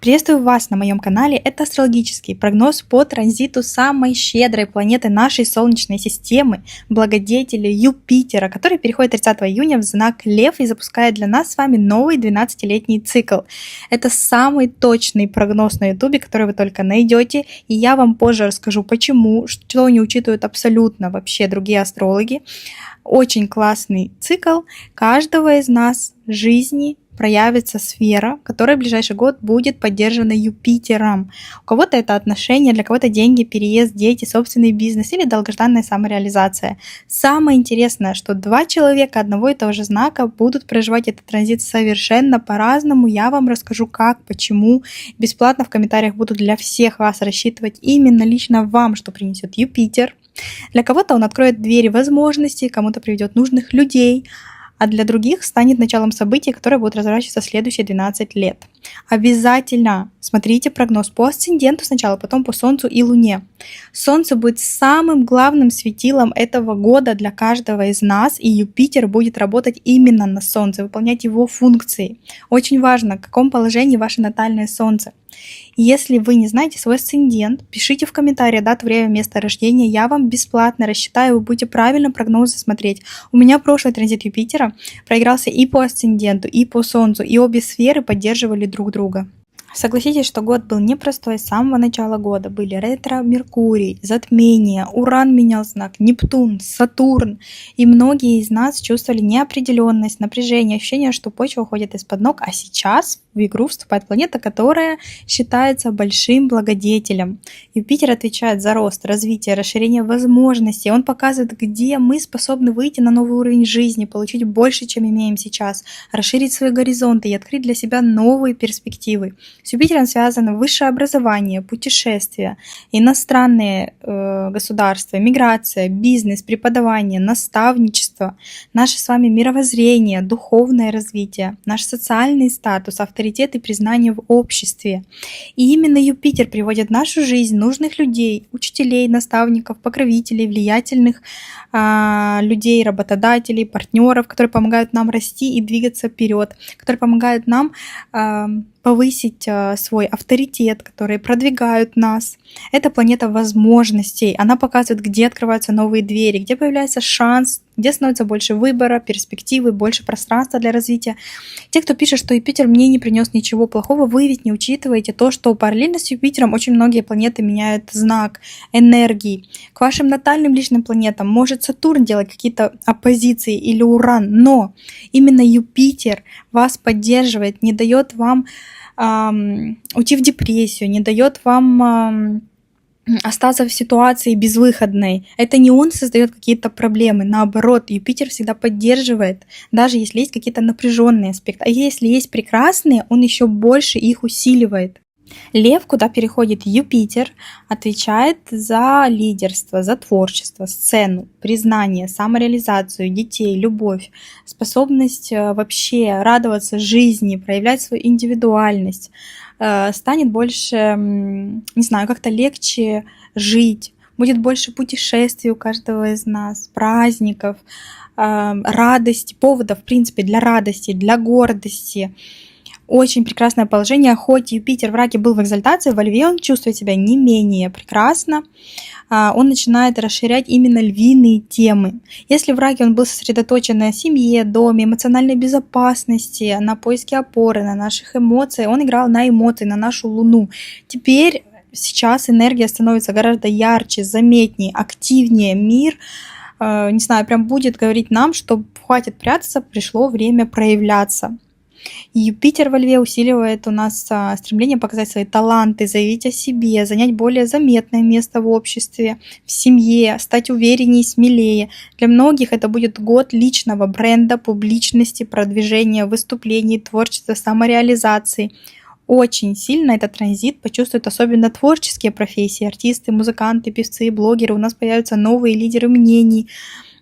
Приветствую вас на моем канале. Это астрологический прогноз по транзиту самой щедрой планеты нашей Солнечной системы, благодетеля Юпитера, который переходит 30 июня в знак Лев и запускает для нас с вами новый 12-летний цикл. Это самый точный прогноз на YouTube, который вы только найдете, и я вам позже расскажу, почему, что не учитывают абсолютно вообще другие астрологи. Очень классный цикл каждого из нас жизни. Проявится сфера, которая в ближайший год будет поддержана Юпитером. У кого-то это отношения, для кого-то деньги, переезд, дети, собственный бизнес или долгожданная самореализация. Самое интересное, что два человека одного и того же знака будут проживать этот транзит совершенно по-разному. Я вам расскажу как, почему. Бесплатно в комментариях буду для всех вас рассчитывать именно лично вам, что принесет Юпитер. Для кого-то он откроет двери возможностей, кому-то приведет нужных людей, а для других станет началом событий, которые будут разворачиваться следующие 12 лет. Обязательно смотрите прогноз по асценденту сначала, потом по Солнцу и Луне. Солнце будет самым главным светилом этого года для каждого из нас, и Юпитер будет работать именно на Солнце, выполнять его функции. Очень важно, в каком положении ваше натальное Солнце. Если вы не знаете свой асцендент, пишите в комментариях дату, время, место рождения. Я вам бесплатно рассчитаю, вы будете правильно прогнозы смотреть. У меня прошлый транзит Юпитера проигрался и по асценденту, и по Солнцу, и обе сферы поддерживали друг друга. Согласитесь, что год был непростой с самого начала года. Были ретро-Меркурий, затмение, Уран менял знак, Нептун, Сатурн. И многие из нас чувствовали неопределенность, напряжение, ощущение, что почва уходит из-под ног. А сейчас в игру вступает планета, которая считается большим благодетелем. Юпитер отвечает за рост, развитие, расширение возможностей. Он показывает, где мы способны выйти на новый уровень жизни, получить больше, чем имеем сейчас, расширить свои горизонты и открыть для себя новые перспективы. С Юпитером связано высшее образование, путешествия, иностранные государства, миграция, бизнес, преподавание, наставничество, наше с вами мировоззрение, духовное развитие, наш социальный статус, авторитет и признание в обществе. И именно Юпитер приводит в нашу жизнь нужных людей, учителей, наставников, покровителей, влиятельных людей, работодателей, партнеров, которые помогают нам расти и двигаться вперед, которые помогают нам повысить свой авторитет, которые продвигают нас. Это планета возможностей. Она показывает, где открываются новые двери, где появляется шанс, где становится больше выбора, перспективы, больше пространства для развития. Те, кто пишет, что Юпитер мне не принес ничего плохого, вы ведь не учитываете то, что параллельно с Юпитером очень многие планеты меняют знак энергии. К вашим натальным личным планетам может Сатурн делать какие-то оппозиции или Уран, но именно Юпитер вас поддерживает, не дает вам уйти в депрессию, не дает вам остаться в ситуации безвыходной. Это не он создает какие-то проблемы, наоборот, Юпитер всегда поддерживает, даже если есть какие-то напряженные аспекты. А если есть прекрасные, он еще больше их усиливает. Лев, куда переходит Юпитер, отвечает за лидерство, за творчество, сцену, признание, самореализацию, детей, любовь, способность вообще радоваться жизни, проявлять свою индивидуальность. Станет больше, не знаю, как-то легче жить, будет больше путешествий у каждого из нас, праздников, радости, поводов, в принципе, для радости, для гордости. Очень прекрасное положение, хоть Юпитер в Раке был в экзальтации, во Льве он чувствует себя не менее прекрасно. Он начинает расширять именно львиные темы. Если в Раке он был сосредоточен на семье, доме, эмоциональной безопасности, на поиске опоры, на наших эмоциях, он играл на эмоции, на нашу Луну. Теперь, сейчас энергия становится гораздо ярче, заметнее, активнее. Мир, не знаю, прям будет говорить нам, что хватит прятаться, пришло время проявляться. Юпитер во Льве усиливает у нас стремление показать свои таланты, заявить о себе, занять более заметное место в обществе, в семье, стать увереннее и смелее. Для многих это будет год личного бренда, публичности, продвижения, выступлений, творчества, самореализации. Очень сильно этот транзит почувствуют особенно творческие профессии, артисты, музыканты, певцы, блогеры. У нас появятся новые лидеры мнений.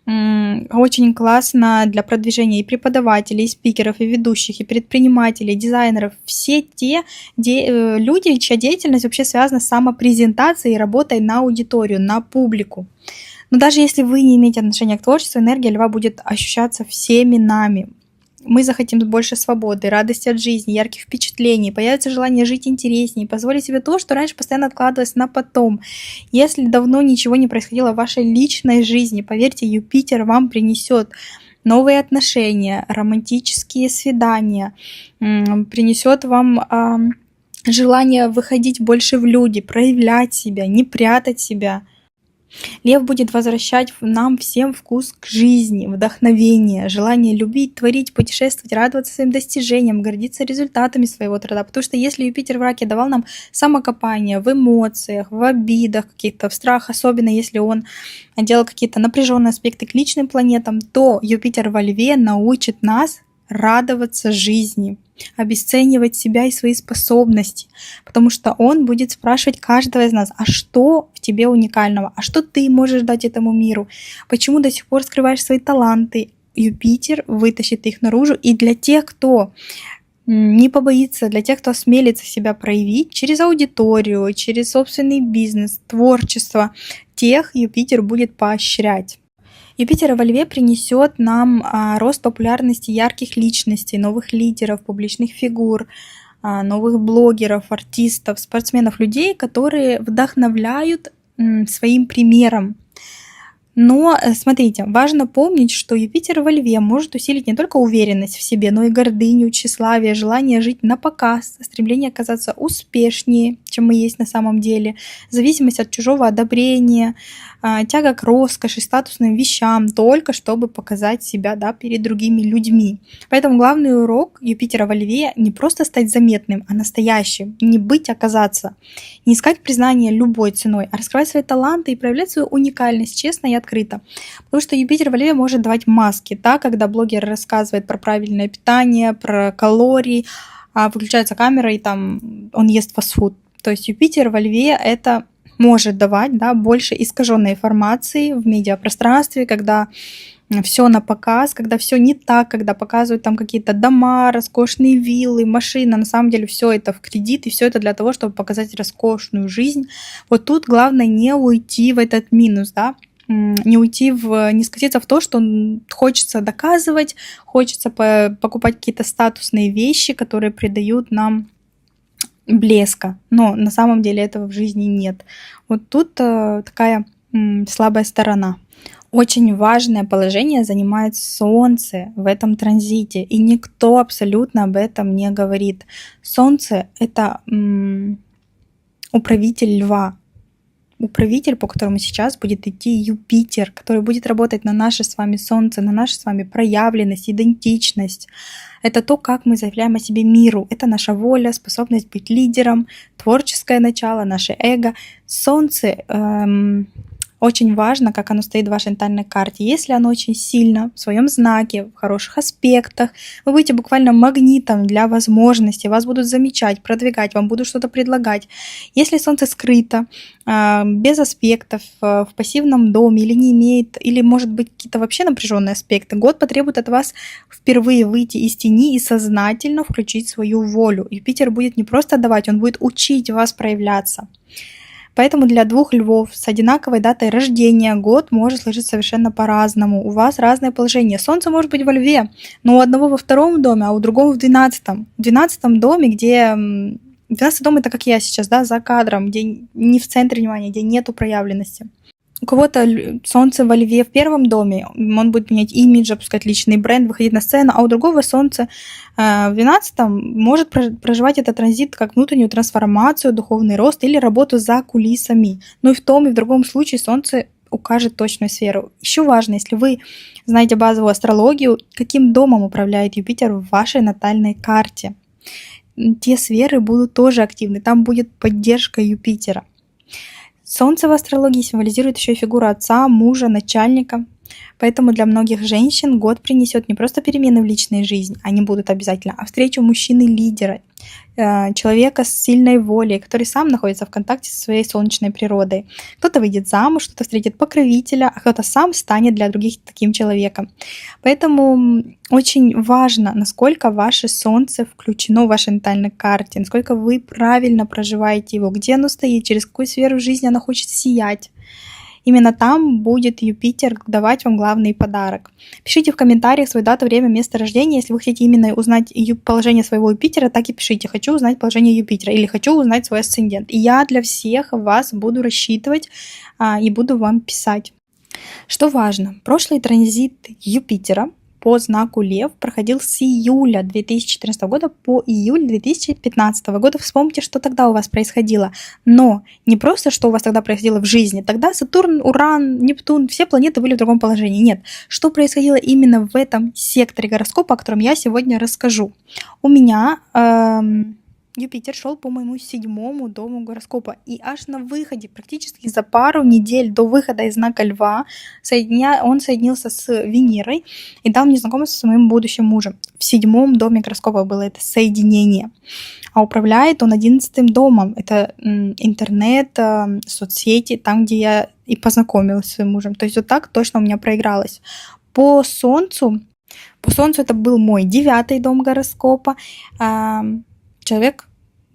Очень классно для продвижения и преподавателей, и спикеров, и ведущих, и предпринимателей, и дизайнеров. Все те люди, чья деятельность вообще связана с самопрезентацией и работой на аудиторию, на публику. Но даже если вы не имеете отношения к творчеству, энергия Льва будет ощущаться всеми нами. мы захотим больше свободы, радости от жизни, ярких впечатлений, появится желание жить интереснее, позволить себе то, что раньше постоянно откладывалось на потом. Если давно ничего не происходило в вашей личной жизни, поверьте, Юпитер вам принесет новые отношения, романтические свидания, принесет вам желание выходить больше в люди, проявлять себя, не прятать себя. Лев будет возвращать нам всем вкус к жизни, вдохновение, желание любить, творить, путешествовать, радоваться своим достижениям, гордиться результатами своего труда. Потому что если Юпитер в раке давал нам самокопание в эмоциях, в обидах каких-то, в страх, особенно если он делал какие-то напряженные аспекты к личным планетам, то Юпитер во Льве научит нас радоваться жизни, обесценивать себя и свои способности, потому что он будет спрашивать каждого из нас, а что в тебе уникального, а что ты можешь дать этому миру, почему до сих пор скрываешь свои таланты. Юпитер вытащит их наружу, и для тех, кто не побоится, для тех, кто осмелится себя проявить через аудиторию, через собственный бизнес, творчество, тех Юпитер будет поощрять. Юпитер во Льве принесет нам рост популярности ярких личностей, новых лидеров, публичных фигур, новых блогеров, артистов, спортсменов, людей, которые вдохновляют своим примером. Но смотрите, важно помнить, что Юпитер во Льве может усилить не только уверенность в себе, но и гордыню, тщеславие, желание жить на показ, стремление оказаться успешнее, чем мы есть на самом деле, зависимость от чужого одобрения, тяга к роскоши, статусным вещам, только чтобы показать себя, да, перед другими людьми. Поэтому главный урок Юпитера во Льве не просто стать заметным, а настоящим, не быть, оказаться, не искать признания любой ценой, а раскрывать свои таланты и проявлять свою уникальность честно и открыто. Потому что Юпитер во Льве может давать маски, да, когда блогер рассказывает про правильное питание, про калории, выключается камера и там он ест фастфуд. То есть Юпитер во Льве это может давать, да, больше искаженной информации в медиапространстве, когда все на показ, когда все не так, когда показывают там какие-то дома, роскошные виллы, машины, на самом деле все это в кредит, и все это для того, чтобы показать роскошную жизнь. Вот тут главное не уйти в этот минус, да, не скатиться в то, что хочется доказывать, хочется покупать какие-то статусные вещи, которые придают нам блеска, но на самом деле этого в жизни нет. Вот тут такая слабая сторона. Очень важное положение занимает Солнце в этом транзите, и никто абсолютно об этом не говорит. Солнце — это управитель Льва, управитель, по которому сейчас будет идти Юпитер, который будет работать на наше с вами Солнце, на нашу с вами проявленность, идентичность. Это то, как мы заявляем о себе миру. Это наша воля, способность быть лидером, творческое начало, наше эго. Солнце очень важно, как оно стоит в вашей натальной карте. Если оно очень сильно в своем знаке, в хороших аспектах, вы будете буквально магнитом для возможностей, вас будут замечать, продвигать, вам будут что-то предлагать. Если Солнце скрыто, без аспектов, в пассивном доме или не имеет, или может быть какие-то вообще напряженные аспекты, год потребует от вас впервые выйти из тени и сознательно включить свою волю. Юпитер будет не просто давать, он будет учить вас проявляться. Поэтому для двух львов с одинаковой датой рождения год может сложиться совершенно по-разному. У вас разное положение. Солнце может быть во Льве, но у одного во втором доме, а у другого в 12-м. В 12-м доме, где... 12-й дом — это как я сейчас, да, за кадром, где не в центре внимания, где нету проявленности. У кого-то Солнце во Льве в первом доме, он будет менять имидж, опускать личный бренд, выходить на сцену, а у другого Солнце в 12-м может проживать этот транзит как внутреннюю трансформацию, духовный рост или работу за кулисами. Но и в том, и в другом случае Солнце укажет точную сферу. Еще важно, если вы знаете базовую астрологию, каким домом управляет Юпитер в вашей натальной карте. Те сферы будут тоже активны, там будет поддержка Юпитера. Солнце в астрологии символизирует еще и фигуру отца, мужа, начальника. Поэтому для многих женщин год принесет не просто перемены в личной жизни, они будут обязательно, а встречу мужчины-лидера, человека с сильной волей, который сам находится в контакте со своей солнечной природой. Кто-то выйдет замуж, кто-то встретит покровителя, а кто-то сам станет для других таким человеком. Поэтому очень важно, насколько ваше солнце включено в вашей натальной карте, насколько вы правильно проживаете его, где оно стоит, через какую сферу жизни оно хочет сиять. Именно там будет Юпитер давать вам главный подарок. Пишите в комментариях свою дату, время, место рождения. Если вы хотите именно узнать положение своего Юпитера, так и пишите: хочу узнать положение Юпитера или хочу узнать свой асцендент. И я для всех вас буду рассчитывать и буду вам писать. Что важно, прошлый транзит Юпитера по знаку Лев проходил с июля 2014 года по июль 2015 года. Вспомните, что тогда у вас происходило. Но не просто, что у вас тогда происходило в жизни. Тогда Сатурн, Уран, Нептун, все планеты были в другом положении. Нет, что происходило именно в этом секторе гороскопа, о котором я сегодня расскажу. У меня Юпитер шел по моему 7-му дому гороскопа. И аж на выходе, практически за пару недель до выхода из знака Льва, он соединился с Венерой и дал мне знакомство с моим будущим мужем. В 7-м доме гороскопа было это соединение. А управляет он 11-м домом. Это интернет, соцсети, там, где я и познакомилась с своим мужем. То есть вот так точно у меня проигралось. По Солнцу это был мой 9-й дом гороскопа. Человек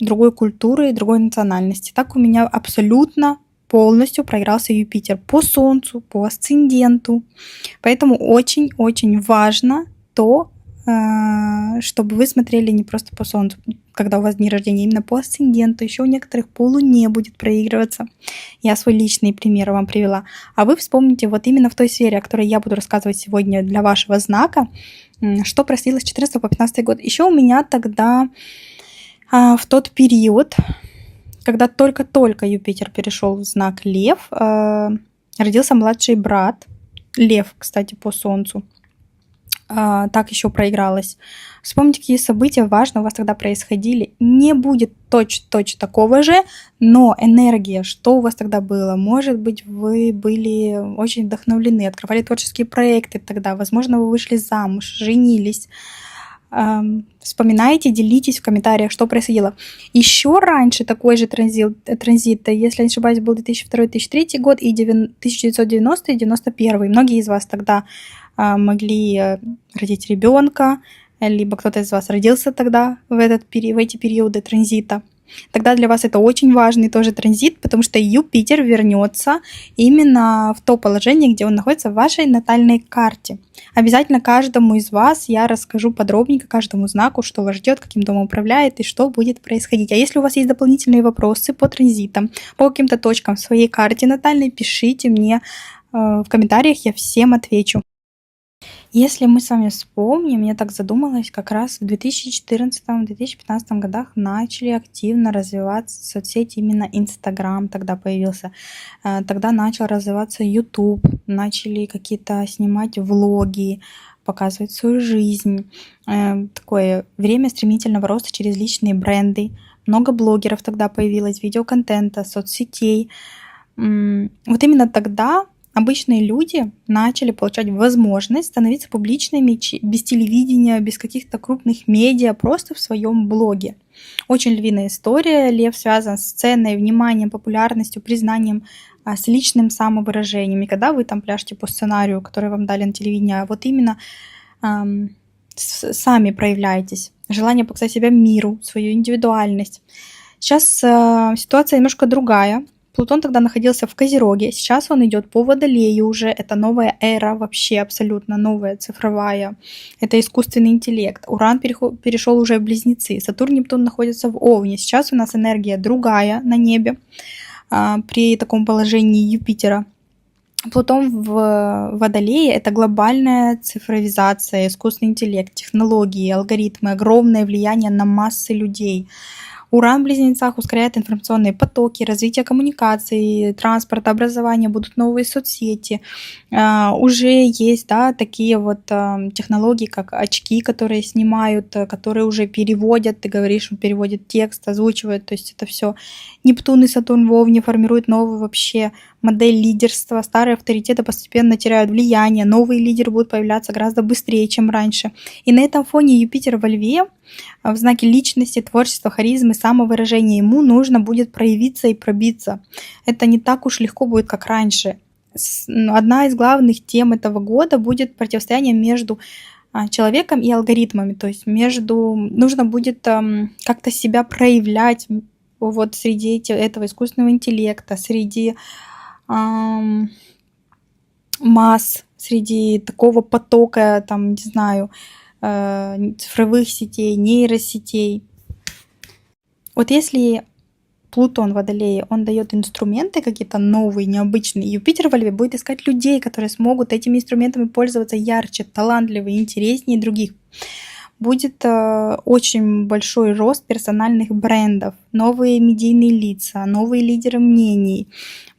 другой культуры, другой национальности. Так у меня абсолютно полностью проигрался Юпитер по Солнцу, по асценденту. Поэтому очень-очень важно то, чтобы вы смотрели не просто по Солнцу, когда у вас дни рождения, именно по асценденту. Еще у некоторых по Луне будет проигрываться. Я свой личный пример вам привела. А вы вспомните вот именно в той сфере, о которой я буду рассказывать сегодня для вашего знака, что происходило с 14 по 15 год. Еще у меня тогда в тот период, когда только-только Юпитер перешел в знак Лев, родился младший брат, Лев, кстати, по Солнцу. Так еще проигралось. Вспомните, какие события важные у вас тогда происходили. Не будет точно такого же, но энергия, что у вас тогда было? Может быть, вы были очень вдохновлены, открывали творческие проекты тогда, возможно, вы вышли замуж, женились. Вспоминайте, делитесь в комментариях, что происходило. Еще раньше такой же транзит, если не ошибаюсь, был 2002-2003 год и 1990 и 91. Многие из вас тогда могли родить ребенка, либо кто-то из вас родился тогда в эти периоды транзита. Тогда для вас это очень важный тоже транзит, потому что Юпитер вернется именно в то положение, где он находится в вашей натальной карте. Обязательно каждому из вас я расскажу подробненько, каждому знаку, что вас ждет, каким домом управляет и что будет происходить. А если у вас есть дополнительные вопросы по транзитам, по каким-то точкам в своей карте натальной, пишите мне в комментариях, я всем отвечу. Если мы с вами вспомним, я так задумалась, как раз в 2014-2015 годах начали активно развиваться соцсети, именно Инстаграм тогда появился. Тогда начал развиваться YouTube, начали какие-то снимать влоги, показывать свою жизнь. Такое время стремительного роста через личные бренды. Много блогеров тогда появилось, видеоконтента, соцсетей. Вот именно тогда обычные люди начали получать возможность становиться публичными без телевидения, без каких-то крупных медиа, просто в своем блоге. Очень львиная история. Лев связан с ценой, вниманием, популярностью, признанием, с личным самовыражением. Не когда вы там пляшете по сценарию, который вам дали на телевидении, а вот именно сами проявляетесь. Желание показать себя миру, свою индивидуальность. Сейчас ситуация немножко другая. Плутон тогда находился в Козероге, сейчас он идет по Водолею уже, это новая эра, вообще абсолютно новая, цифровая, это искусственный интеллект. Уран перешел уже в Близнецы, Сатурн, Нептун находятся в Овне, сейчас у нас энергия другая на небе при таком положении Юпитера. Плутон в Водолее – это глобальная цифровизация, искусственный интеллект, технологии, алгоритмы, огромное влияние на массы людей. Уран в Близнецах ускоряет информационные потоки, развитие коммуникаций, транспорта, образования, будут новые соцсети. Уже есть такие вот технологии, как очки, которые снимают, которые уже переводят, ты говоришь, он переводит текст, озвучивает, то есть это все. Нептун и Сатурн в Овне формируют новую вообще модель лидерства, старые авторитеты постепенно теряют влияние, новые лидеры будут появляться гораздо быстрее, чем раньше. И на этом фоне Юпитер во Льве в знаке личности, творчества, харизмы, самовыражения ему нужно будет проявиться и пробиться. Это не так уж легко будет, как раньше. Одна из главных тем этого года будет противостояние между человеком и алгоритмами, то есть нужно будет как-то себя проявлять вот среди этого искусственного интеллекта, среди масс, среди такого потока, там, не знаю, цифровых сетей, нейросетей. Вот если Плутон в Водолее, он дает инструменты какие-то новые, необычные. Юпитер во Льве будет искать людей, которые смогут этими инструментами пользоваться ярче, талантливее, интереснее других. Будет очень большой рост персональных брендов, новые медийные лица, новые лидеры мнений.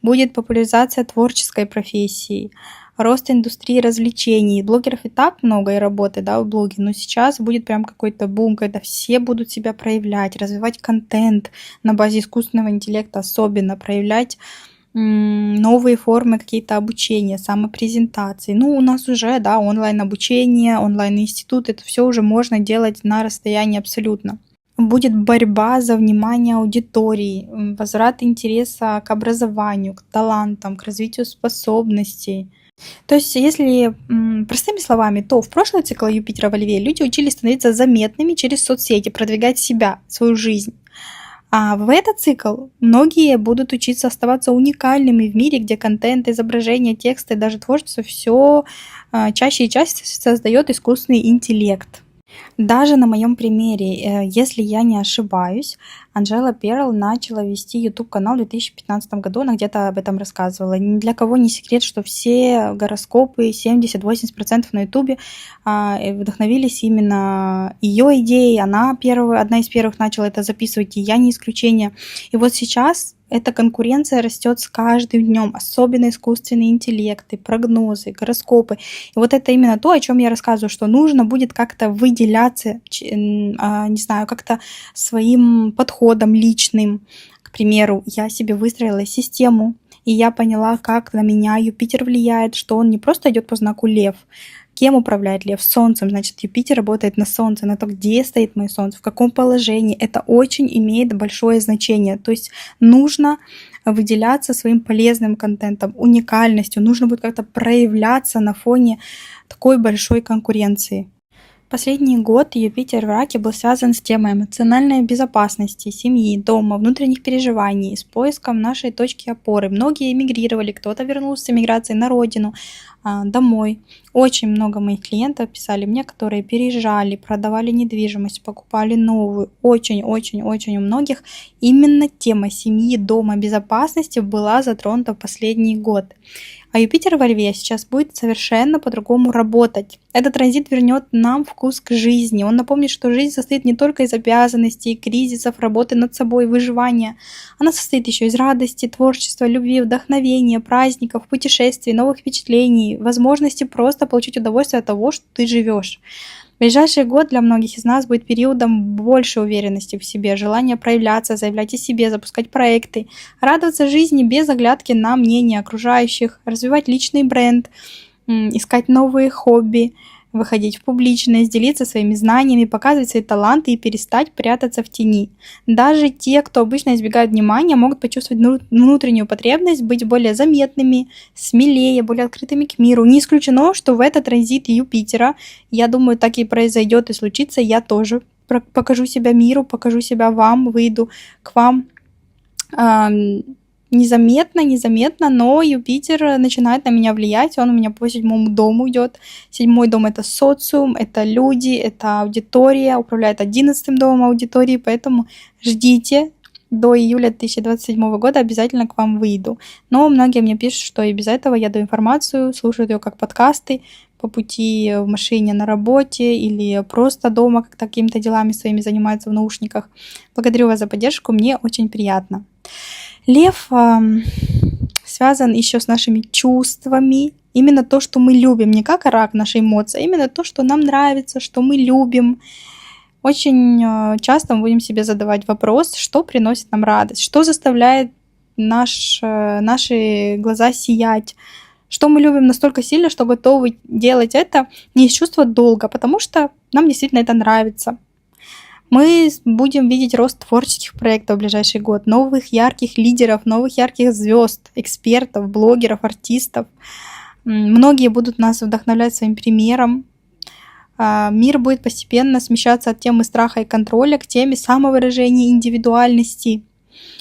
Будет популяризация творческой профессии, рост индустрии развлечений. Блогеров и так много и работы, да, в блоге, но сейчас будет прям какой-то бум, когда все будут себя проявлять, развивать контент на базе искусственного интеллекта, особенно проявлять новые формы какие-то обучения, самопрезентации. Ну, у нас уже, да, онлайн-обучение, онлайн-институт, это все уже можно делать на расстоянии абсолютно. Будет борьба за внимание аудитории, возврат интереса к образованию, к талантам, к развитию способностей. То есть, если простыми словами, то в прошлый цикл Юпитера во Льве люди учились становиться заметными через соцсети, продвигать себя, свою жизнь. А в этот цикл многие будут учиться оставаться уникальными в мире, где контент, изображения, тексты, даже творчество все чаще и чаще создает искусственный интеллект. Даже на моем примере, если я не ошибаюсь, Анжела Перл начала вести YouTube-канал в 2015 году, она где-то об этом рассказывала. Ни для кого не секрет, что все гороскопы, 70-80% на YouTube вдохновились именно ее идеей. Она одна из первых начала это записывать, и я не исключение. И вот сейчас эта конкуренция растет с каждым днем, особенно искусственные интеллекты, прогнозы, гороскопы. И вот это именно то, о чем я рассказываю, что нужно будет как-то выделяться, не знаю, как-то своим подходом личным. К примеру, я себе выстроила систему, и я поняла, как на меня Юпитер влияет, что он не просто идет по знаку Лев. Кем управляет Лев? Солнцем. Значит, Юпитер работает на Солнце, на то, где стоит мое Солнце, в каком положении. Это очень имеет большое значение. То есть нужно выделяться своим полезным контентом, уникальностью. Нужно будет как-то проявляться на фоне такой большой конкуренции. Последний год Юпитер в Раке был связан с темой эмоциональной безопасности, семьи, дома, внутренних переживаний, с поиском нашей точки опоры. Многие эмигрировали, кто-то вернулся с эмиграции на родину, домой. Очень много моих клиентов писали мне, которые переезжали, продавали недвижимость, покупали новую. Очень-очень-очень у многих именно тема семьи, дома, безопасности была затронута в последний год. А Юпитер во Льве сейчас будет совершенно по-другому работать. Этот транзит вернет нам вкус к жизни. Он напомнит, что жизнь состоит не только из обязанностей, кризисов, работы над собой, выживания. Она состоит еще из радости, творчества, любви, вдохновения, праздников, путешествий, новых впечатлений, возможности просто получить удовольствие от того, что ты живешь. Ближайший год для многих из нас будет периодом большей уверенности в себе, желания проявляться, заявлять о себе, запускать проекты, радоваться жизни без оглядки на мнение окружающих, развивать личный бренд, искать новые хобби, выходить в публичность, делиться своими знаниями, показывать свои таланты и перестать прятаться в тени. Даже те, кто обычно избегает внимания, могут почувствовать внутреннюю потребность быть более заметными, смелее, более открытыми к миру. Не исключено, что в этот транзит Юпитера, я думаю, так и произойдет и случится, я тоже покажу себя миру, покажу себя вам, выйду к вам незаметно, но Юпитер начинает на меня влиять, он у меня по 7-му дому идет. 7-й дом — это социум, это люди, это аудитория, управляет 11-м домом аудитории, поэтому ждите, до июля 2027 года обязательно к вам выйду. Но многие мне пишут, что и без этого я даю информацию, слушают ее как подкасты по пути в машине на работе или просто дома, как какими-то делами своими занимаются в наушниках. Благодарю вас за поддержку, мне очень приятно. Лев связан еще с нашими чувствами. Именно то, что мы любим, не как рак наши эмоции, а именно то, что нам нравится, что мы любим. Очень часто мы будем себе задавать вопрос, что приносит нам радость, что заставляет наши глаза сиять, что мы любим настолько сильно, что готовы делать это не из чувства долга, потому что нам действительно это нравится. Мы будем видеть рост творческих проектов в ближайший год, новых ярких лидеров, новых ярких звезд, экспертов, блогеров, артистов. Многие будут нас вдохновлять своим примером. Мир будет постепенно смещаться от темы страха и контроля к теме самовыражения индивидуальности.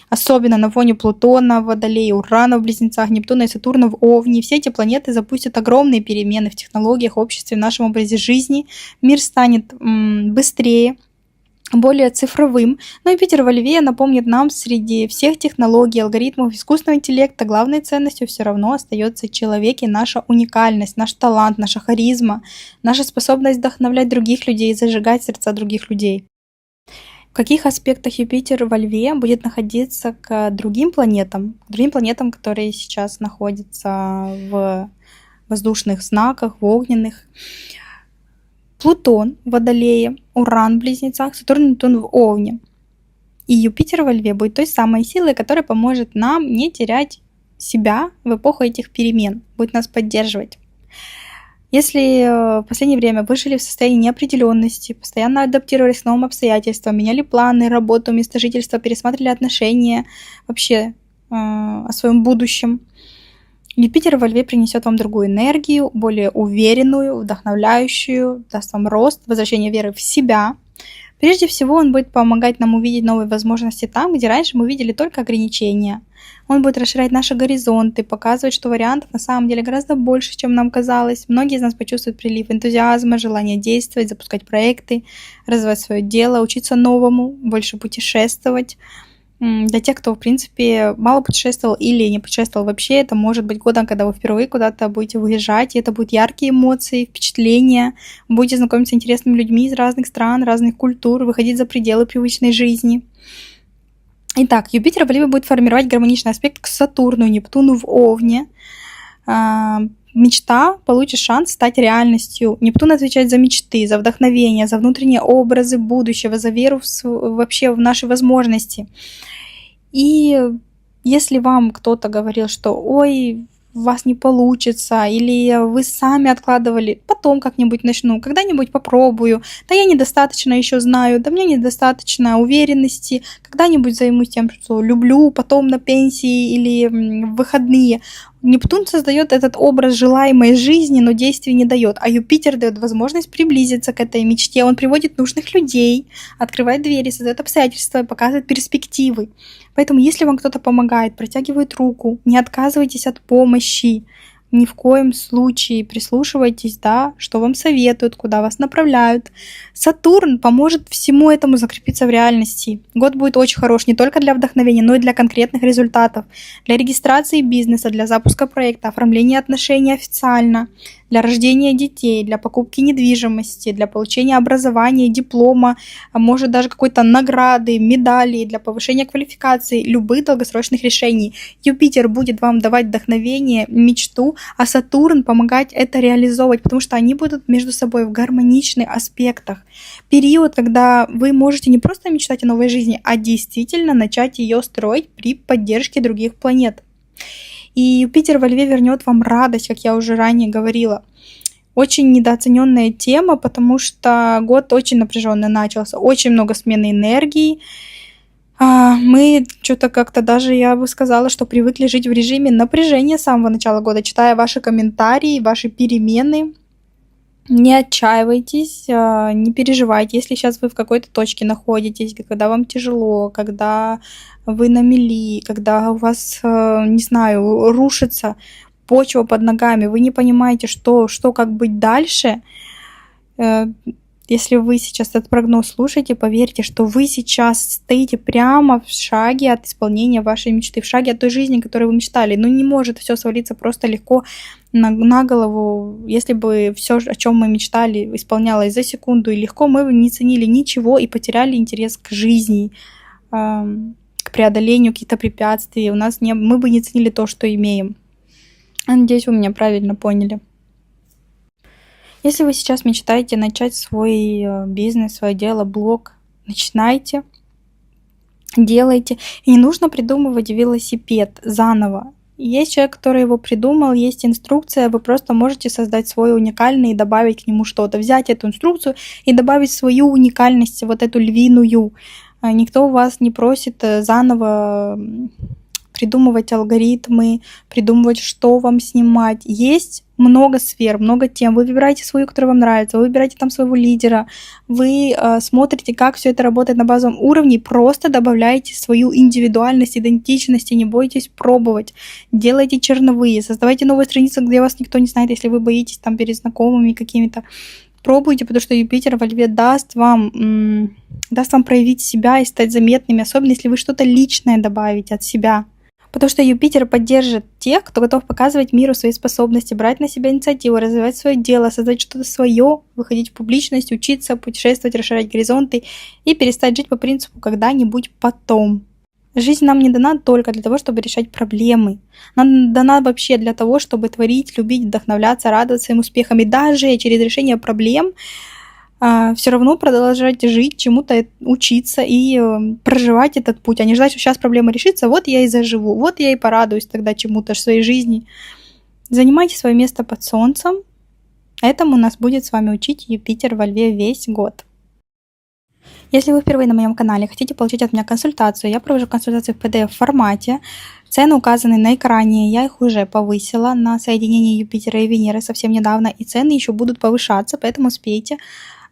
особенно на фоне Плутона в Водолее, Урана в Близнецах, Нептуна и Сатурна в Овне. Все эти планеты запустят огромные перемены в технологиях, обществе, в нашем образе жизни. Мир станет быстрее, более цифровым. Но Юпитер во Льве напомнит нам, среди всех технологий, алгоритмов, искусственного интеллекта главной ценностью все равно остается человек и наша уникальность, наш талант, наша харизма, наша способность вдохновлять других людей, зажигать сердца других людей. В каких аспектах Юпитер во Льве будет находиться к другим планетам, которые сейчас находятся в воздушных знаках, в огненных? Плутон в Водолее, Уран в Близнецах, Сатурн и Нептун в Овне. И Юпитер во Льве будет той самой силой, которая поможет нам не терять себя в эпоху этих перемен, будет нас поддерживать. Если в последнее время вы жили в состоянии неопределенности, постоянно адаптировались к новым обстоятельствам, меняли планы, работу, место жительства, пересматривали отношения вообще о своем будущем, Юпитер во Льве принесет вам другую энергию, более уверенную, вдохновляющую, даст вам рост, возвращение веры в себя. Прежде всего, он будет помогать нам увидеть новые возможности там, где раньше мы видели только ограничения. Он будет расширять наши горизонты, показывать, что вариантов на самом деле гораздо больше, чем нам казалось. Многие из нас почувствуют прилив энтузиазма, желание действовать, запускать проекты, развивать свое дело, учиться новому, больше путешествовать. Для тех, кто, в принципе, мало путешествовал или не путешествовал вообще, это может быть годом, когда вы впервые куда-то будете выезжать, и это будут яркие эмоции, впечатления, будете знакомиться с интересными людьми из разных стран, разных культур, выходить за пределы привычной жизни. Итак, Юпитер в Льве будет формировать гармоничный аспект к Сатурну и Нептуну в Овне. Мечта получит шанс стать реальностью. Нептун отвечает за мечты, за вдохновение, за внутренние образы будущего, за веру вообще в наши возможности. И если вам кто-то говорил, что «Ой, у вас не получится», или вы сами откладывали, потом как-нибудь начну, когда-нибудь попробую, да я недостаточно еще знаю, да мне недостаточно уверенности, когда-нибудь займусь тем, что люблю, потом на пенсии или в выходные. Нептун создает этот образ желаемой жизни, но действий не дает, а Юпитер дает возможность приблизиться к этой мечте. Он приводит нужных людей, открывает двери, создает обстоятельства, показывает перспективы. Поэтому, если вам кто-то помогает, протягивает руку, не отказывайтесь от помощи. Ни в коем случае прислушивайтесь, да, что вам советуют, куда вас направляют. Сатурн поможет всему этому закрепиться в реальности. Год будет очень хорош не только для вдохновения, но и для конкретных результатов. Для регистрации бизнеса, для запуска проекта, оформления отношений официально, для рождения детей, для покупки недвижимости, для получения образования, диплома, а может даже какой-то награды, медали, для повышения квалификации, любых долгосрочных решений. Юпитер будет вам давать вдохновение, мечту, а Сатурн помогать это реализовывать, потому что они будут между собой в гармоничных аспектах. Период, когда вы можете не просто мечтать о новой жизни, а действительно начать ее строить при поддержке других планет. И Юпитер во Льве вернет вам радость, как я уже ранее говорила. Очень недооцененная тема, потому что год очень напряженный начался, очень много смены энергии. Мы что-то как-то даже, я бы сказала, что привыкли жить в режиме напряжения с самого начала года, читая ваши комментарии, ваши перемены. Не отчаивайтесь, не переживайте, если сейчас вы в какой-то точке находитесь, когда вам тяжело, когда вы на мели, когда у вас, не знаю, рушится почва под ногами, вы не понимаете, что как быть дальше. Если вы сейчас этот прогноз слушаете, поверьте, что вы сейчас стоите прямо в шаге от исполнения вашей мечты, в шаге от той жизни, которую вы мечтали. Но не может все свалиться просто легко на голову. Если бы все, о чем мы мечтали, исполнялось за секунду и легко, мы бы не ценили ничего и потеряли интерес к жизни, к преодолению каких-то препятствий. Мы бы не ценили то, что имеем. Надеюсь, вы меня правильно поняли. Если вы сейчас мечтаете начать свой бизнес, свое дело, блог, начинайте, делайте. И не нужно придумывать велосипед заново. Есть человек, который его придумал, есть инструкция, вы просто можете создать свой уникальный и добавить к нему что-то. Взять эту инструкцию и добавить свою уникальность, вот эту львиную. Никто у вас не просит заново придумывать алгоритмы, придумывать, что вам снимать. Есть много сфер, много тем. Вы выбираете свою, которая вам нравится, вы выбираете там своего лидера, вы смотрите, как все это работает на базовом уровне, просто добавляете свою индивидуальность, идентичность, и не бойтесь пробовать. Делайте черновые, создавайте новые страницы, где вас никто не знает, если вы боитесь там перед знакомыми какими-то. Пробуйте, потому что Юпитер во Льве даст вам проявить себя и стать заметными, особенно если вы что-то личное добавите от себя. Потому что Юпитер поддержит тех, кто готов показывать миру свои способности, брать на себя инициативу, развивать свое дело, создать что-то свое, выходить в публичность, учиться, путешествовать, расширять горизонты и перестать жить по принципу «когда-нибудь потом». Жизнь нам не дана только для того, чтобы решать проблемы. Нам дана вообще для того, чтобы творить, любить, вдохновляться, радоваться своим успехам. И даже через решение проблем все равно продолжать жить, чему-то учиться и проживать этот путь, а не ждать, что сейчас проблема решится, вот я и заживу, вот я и порадуюсь тогда чему-то в своей жизни. Занимайте свое место под солнцем. Этому нас будет с вами учить Юпитер во Льве весь год. Если вы впервые на моем канале, хотите получить от меня консультацию, я провожу консультации в PDF-формате. Цены указаны на экране, я их уже повысила на соединение Юпитера и Венеры совсем недавно, и цены еще будут повышаться, поэтому успейте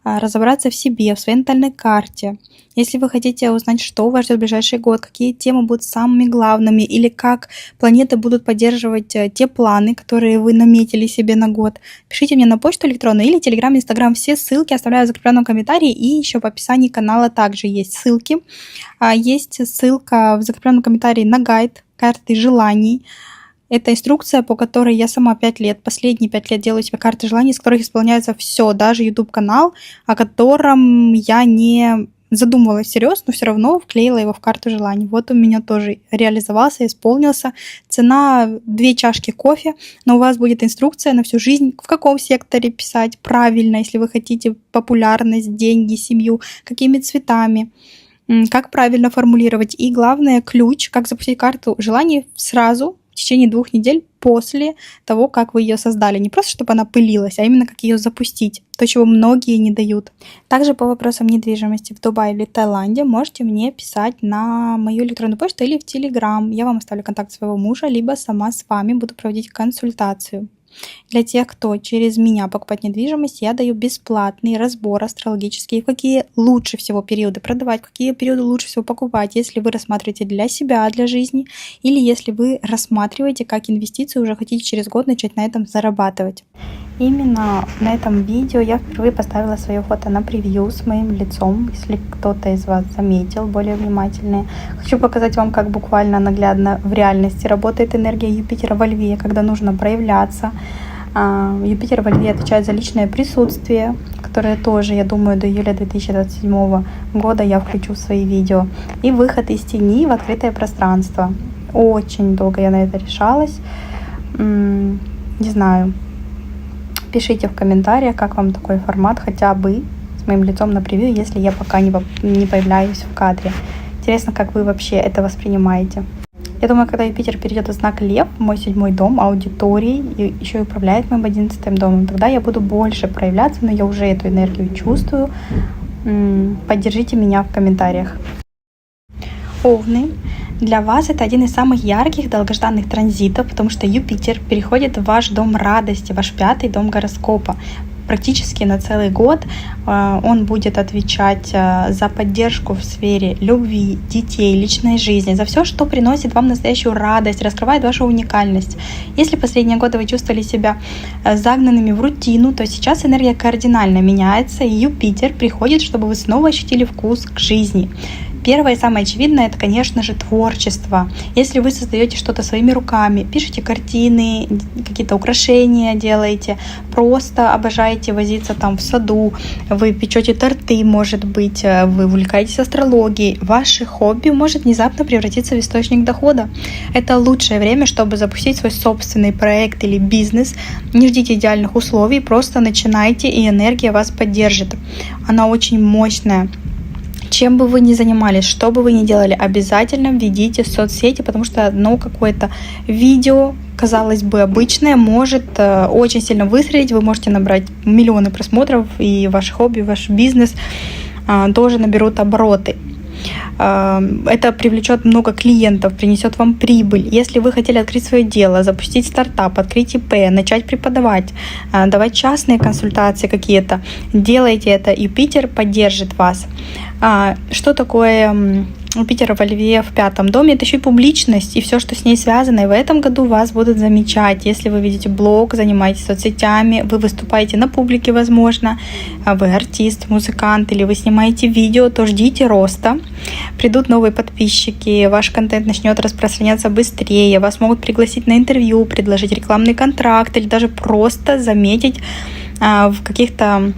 разобраться в себе, в своей натальной карте. Если вы хотите узнать, что вас ждет в ближайший год, какие темы будут самыми главными, или как планеты будут поддерживать те планы, которые вы наметили себе на год, пишите мне на почту электронную или Telegram, Instagram. Все ссылки оставляю в закрепленном комментарии, и еще в описании канала также есть ссылки. Есть ссылка в закрепленном комментарии на гайд карты желаний. Это инструкция, по которой я сама последние 5 лет делаю себе карты желаний, из которых исполняется все, даже YouTube-канал, о котором я не задумывалась всерьез, но все равно вклеила его в карту желаний. Вот у меня тоже реализовался, исполнился. Цена 2 чашки кофе, но у вас будет инструкция на всю жизнь, в каком секторе писать правильно, если вы хотите популярность, деньги, семью, какими цветами, как правильно формулировать. И главное, ключ, как запустить карту желаний сразу, в течение 2 недель после того, как вы ее создали. Не просто, чтобы она пылилась, а именно как ее запустить. То, чего многие не дают. Также по вопросам недвижимости в Дубае или Таиланде можете мне писать на мою электронную почту или в Telegram. Я вам оставлю контакт своего мужа, либо сама с вами буду проводить консультацию. Для тех, кто через меня покупает недвижимость, я даю бесплатный разбор астрологический, в какие лучше всего периоды продавать, в какие периоды лучше всего покупать, если вы рассматриваете для себя, для жизни, или если вы рассматриваете как инвестицию, уже хотите через год начать на этом зарабатывать. Именно на этом видео я впервые поставила свое фото на превью с моим лицом, если кто-то из вас заметил, более внимательные. Хочу показать вам, как буквально наглядно в реальности работает энергия Юпитера во Льве, когда нужно проявляться. Юпитер во Льве отвечает за личное присутствие, которое тоже, я думаю, до июля 2027 года я включу в свои видео. И выход из тени в открытое пространство. Очень долго я на это решалась. Не знаю. Пишите в комментариях, как вам такой формат, хотя бы с моим лицом на превью, если я пока не появляюсь в кадре. Интересно, как вы вообще это воспринимаете. Я думаю, когда Юпитер перейдет в знак Лев, мой 7-й дом, аудитории, и еще и управляет моим 11-м домом, тогда я буду больше проявляться, но я уже эту энергию чувствую. Поддержите меня в комментариях. Овны. Для вас это один из самых ярких, долгожданных транзитов, потому что Юпитер переходит в ваш дом радости, ваш 5-й дом гороскопа. Практически на целый год он будет отвечать за поддержку в сфере любви, детей, личной жизни, за все, что приносит вам настоящую радость, раскрывает вашу уникальность. Если последние годы вы чувствовали себя загнанными в рутину, то сейчас энергия кардинально меняется, и Юпитер приходит, чтобы вы снова ощутили вкус к жизни. Первое и самое очевидное — это, конечно же, творчество. Если вы создаете что-то своими руками, пишете картины, какие-то украшения делаете, просто обожаете возиться там в саду, вы печете торты, может быть, вы увлекаетесь астрологией, ваше хобби может внезапно превратиться в источник дохода. Это лучшее время, чтобы запустить свой собственный проект или бизнес. Не ждите идеальных условий, просто начинайте, и энергия вас поддержит. Она очень мощная. Чем бы вы ни занимались, что бы вы ни делали, обязательно введите в соцсети, потому что одно какое-то видео, казалось бы, обычное, может очень сильно выстрелить. Вы можете набрать миллионы просмотров, и ваш хобби, ваш бизнес тоже наберут обороты. Это привлечет много клиентов, принесет вам прибыль. Если вы хотели открыть свое дело, запустить стартап, открыть ИП, начать преподавать, давать частные консультации какие-то, делайте это, Юпитер поддержит вас. Что такое Юпитер во Льве в 5-м доме? Это еще и публичность и все, что с ней связано. И в этом году вас будут замечать. Если вы ведете блог, занимаетесь соцсетями, вы выступаете на публике, возможно, вы артист, музыкант, или вы снимаете видео, то ждите роста. Придут новые подписчики, ваш контент начнет распространяться быстрее, вас могут пригласить на интервью, предложить рекламный контракт или даже просто заметить в каких-то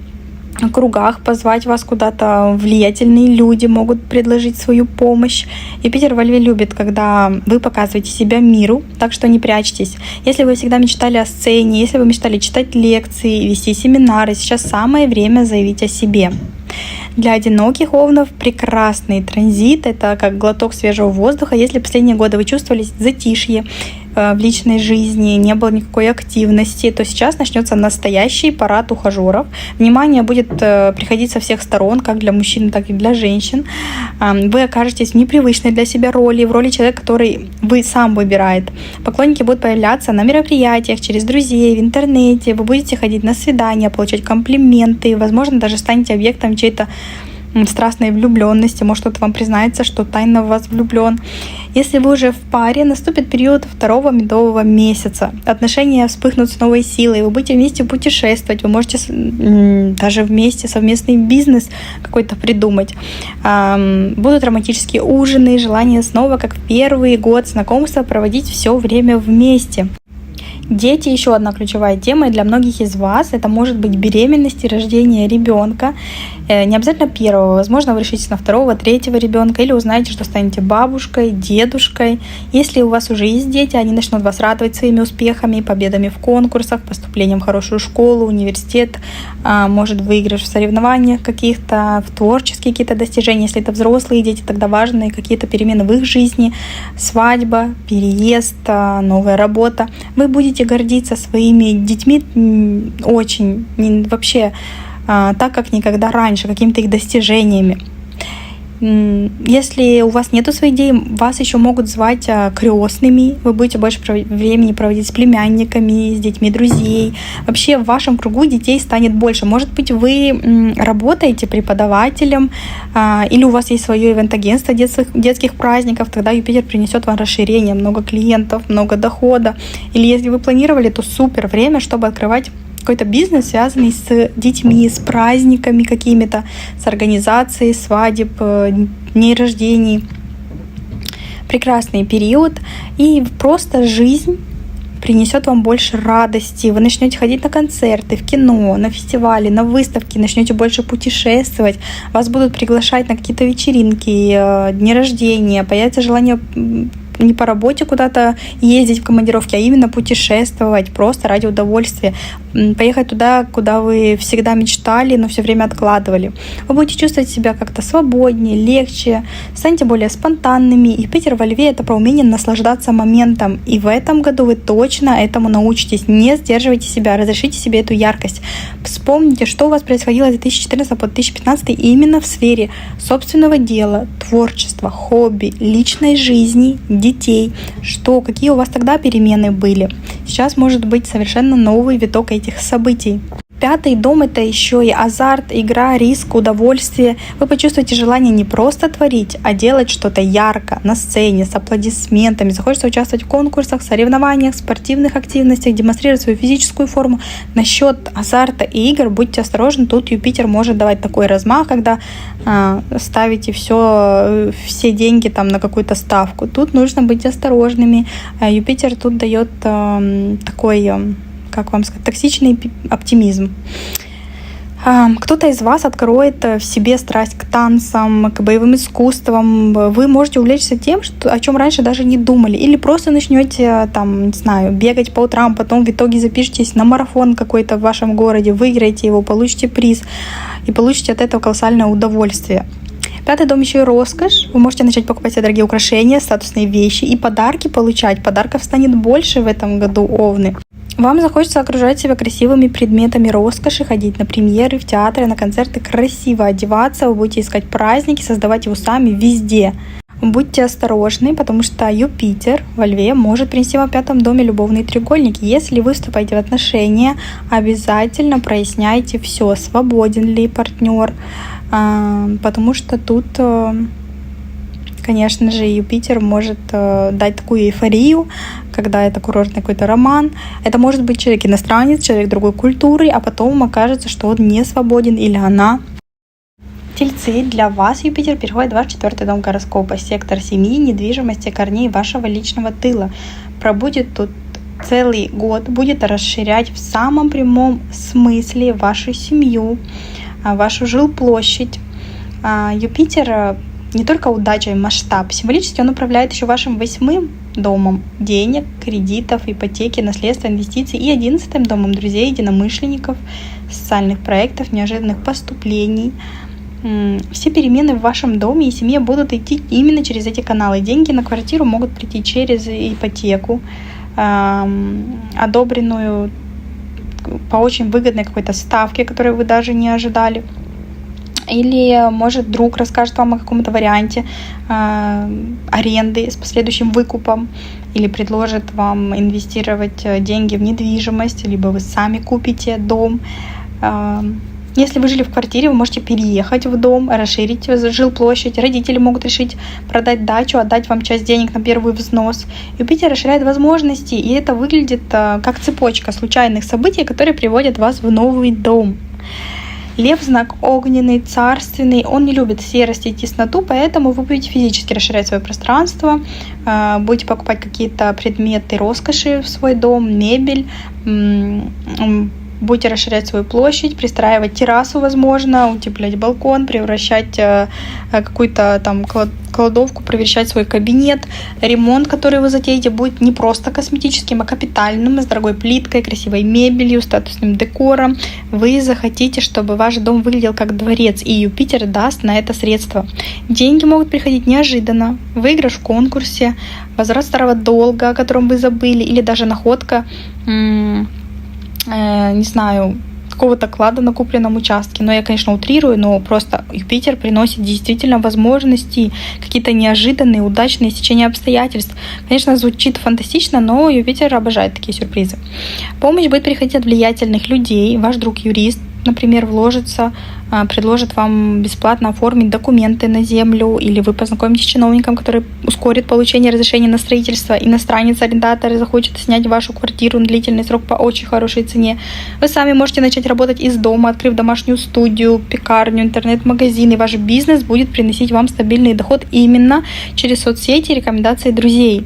кругах, позвать вас куда-то, влиятельные люди могут предложить свою помощь. Юпитер во Льве любит, когда вы показываете себя миру, так что не прячьтесь. Если вы всегда мечтали о сцене, если вы мечтали читать лекции, вести семинары, сейчас самое время заявить о себе. Для одиноких овнов прекрасный транзит, это как глоток свежего воздуха. Если последние годы вы чувствовали затишье в личной жизни, не было никакой активности, то сейчас начнется настоящий парад ухажеров. Внимание будет приходить со всех сторон, как для мужчин, так и для женщин. Вы окажетесь в непривычной для себя роли, в роли человека, который вы сам выбирает. Поклонники будут появляться на мероприятиях, через друзей, в интернете. Вы будете ходить на свидания, получать комплименты, возможно, даже станете объектом чьей-то страстной влюбленности, может кто-то вам признается, что тайно в вас влюблен. Если вы уже в паре, наступит период 2-го медового месяца. Отношения вспыхнут с новой силой, вы будете вместе путешествовать, вы можете даже вместе совместный бизнес какой-то придумать. Будут романтические ужины, желание снова, как в первый год знакомства, проводить все время вместе. Дети — еще одна ключевая тема, и для многих из вас это может быть беременность и рождение ребенка. Не обязательно первого, возможно, вы решитесь на 2-го, 3-го ребенка, или узнаете, что станете бабушкой, дедушкой. Если у вас уже есть дети, они начнут вас радовать своими успехами, победами в конкурсах, поступлением в хорошую школу, университет, может, выигрыш в соревнованиях каких-то, в творческие какие-то достижения. Если это взрослые дети, тогда важные какие-то перемены в их жизни, свадьба, переезд, новая работа. Вы будете гордиться своими детьми очень, вообще так, как никогда раньше, какими-то их достижениями. Если у вас нету своих идей, вас еще могут звать крестными, вы будете больше времени проводить с племянниками, с детьми друзей. Вообще в вашем кругу детей станет больше. Может быть, вы работаете преподавателем, или у вас есть свое ивент-агентство детских праздников, тогда Юпитер принесет вам расширение, много клиентов, много дохода. Или если вы планировали, то супер время, чтобы открывать какой-то бизнес, связанный с детьми, с праздниками какими-то, с организацией свадеб, дней рождений. Прекрасный период. И просто жизнь принесет вам больше радости. Вы начнете ходить на концерты, в кино, на фестивали, на выставки, начнете больше путешествовать. Вас будут приглашать на какие-то вечеринки, дни рождения. Появится желание не по работе куда-то ездить в командировки, а именно путешествовать просто ради удовольствия. Поехать туда, куда вы всегда мечтали, но все время откладывали. Вы будете чувствовать себя как-то свободнее, легче, станете более спонтанными. И Юпитер во Льве — это про умение наслаждаться моментом. И в этом году вы точно этому научитесь. Не сдерживайте себя, разрешите себе эту яркость. Вспомните, что у вас происходило с 2014 по 2015 именно в сфере собственного дела, творчества, хобби, личной жизни, детей. Какие у вас тогда перемены были? Сейчас может быть совершенно новый виток этих событий. 5-й дом — это еще и азарт, игра, риск, удовольствие. Вы почувствуете желание не просто творить, а делать что-то ярко, на сцене, с аплодисментами. Захочется участвовать в конкурсах, соревнованиях, спортивных активностях, демонстрировать свою физическую форму. Насчет азарта и игр будьте осторожны. Тут Юпитер может давать такой размах, когда ставите все деньги там на какую-то ставку. Тут нужно быть осторожными. Юпитер тут дает такой, как вам сказать, токсичный оптимизм. Кто-то из вас откроет в себе страсть к танцам, к боевым искусствам. Вы можете увлечься тем, о чем раньше даже не думали. Или просто начнете бегать по утрам, потом в итоге запишитесь на марафон какой-то в вашем городе, выиграете его, получите приз и получите от этого колоссальное удовольствие. 5-й дом еще и роскошь. Вы можете начать покупать себе дорогие украшения, статусные вещи и подарки получать. Подарков станет больше в этом году, овны. Вам захочется окружать себя красивыми предметами роскоши, ходить на премьеры, в театры, на концерты, красиво одеваться, вы будете искать праздники, создавать его сами везде. Будьте осторожны, потому что Юпитер во Льве может принести вам в 5-м доме любовные треугольники. Если вы вступаете в отношения, обязательно проясняйте все, свободен ли партнер, потому что тут, конечно же, Юпитер может дать такую эйфорию, когда это курортный какой-то роман. Это может быть человек иностранец, человек другой культуры, а потом окажется, что он не свободен или она. Тельцы, для вас Юпитер переходит в 24-й дом гороскопа, сектор семьи, недвижимости, корней вашего личного тыла. Пробудет тут целый год, будет расширять в самом прямом смысле вашу семью, вашу жилплощадь. Юпитер не только удача и масштаб, символически он управляет еще вашим 8-м домом денег, кредитов, ипотеки, наследства, инвестиций и 11-м домом друзей, единомышленников, социальных проектов, неожиданных поступлений. Все перемены в вашем доме и семье будут идти именно через эти каналы. Деньги на квартиру могут прийти через ипотеку, одобренную по очень выгодной какой-то ставке, которую вы даже не ожидали. Или, может, друг расскажет вам о каком-то варианте аренды с последующим выкупом, или предложит вам инвестировать деньги в недвижимость, либо вы сами купите дом. Если вы жили в квартире, вы можете переехать в дом, расширить жилплощадь. Родители могут решить продать дачу, отдать вам часть денег на первый взнос. Юпитер расширяет возможности, и это выглядит как цепочка случайных событий, которые приводят вас в новый дом. Лев — знак огненный, царственный, он не любит серость и тесноту, поэтому вы будете физически расширять свое пространство, будете покупать какие-то предметы роскоши в свой дом, мебель, будете расширять свою площадь, пристраивать террасу, возможно, утеплять балкон, превращать какую-то там кладовку, превращать свой кабинет. Ремонт, который вы затеете, будет не просто косметическим, а капитальным, с дорогой плиткой, красивой мебелью, статусным декором. Вы захотите, чтобы ваш дом выглядел как дворец, и Юпитер даст на это средства. Деньги могут приходить неожиданно, выигрыш в конкурсе, возврат старого долга, о котором вы забыли, или даже находка, не знаю, какого-то клада на купленном участке. Но я, конечно, утрирую, но просто Юпитер приносит действительно возможности, какие-то неожиданные, удачные стечения обстоятельств. Конечно, звучит фантастично, но Юпитер обожает такие сюрпризы. Помощь будет приходить от влиятельных людей. Ваш друг-юрист, например, вложится, предложит вам бесплатно оформить документы на землю, или вы познакомитесь с чиновником, который ускорит получение разрешения на строительство. Иностранец-арендатор захочет снять вашу квартиру на длительный срок по очень хорошей цене. Вы сами можете начать работать из дома, открыв домашнюю студию, пекарню, интернет-магазин, и ваш бизнес будет приносить вам стабильный доход именно через соцсети и рекомендации друзей.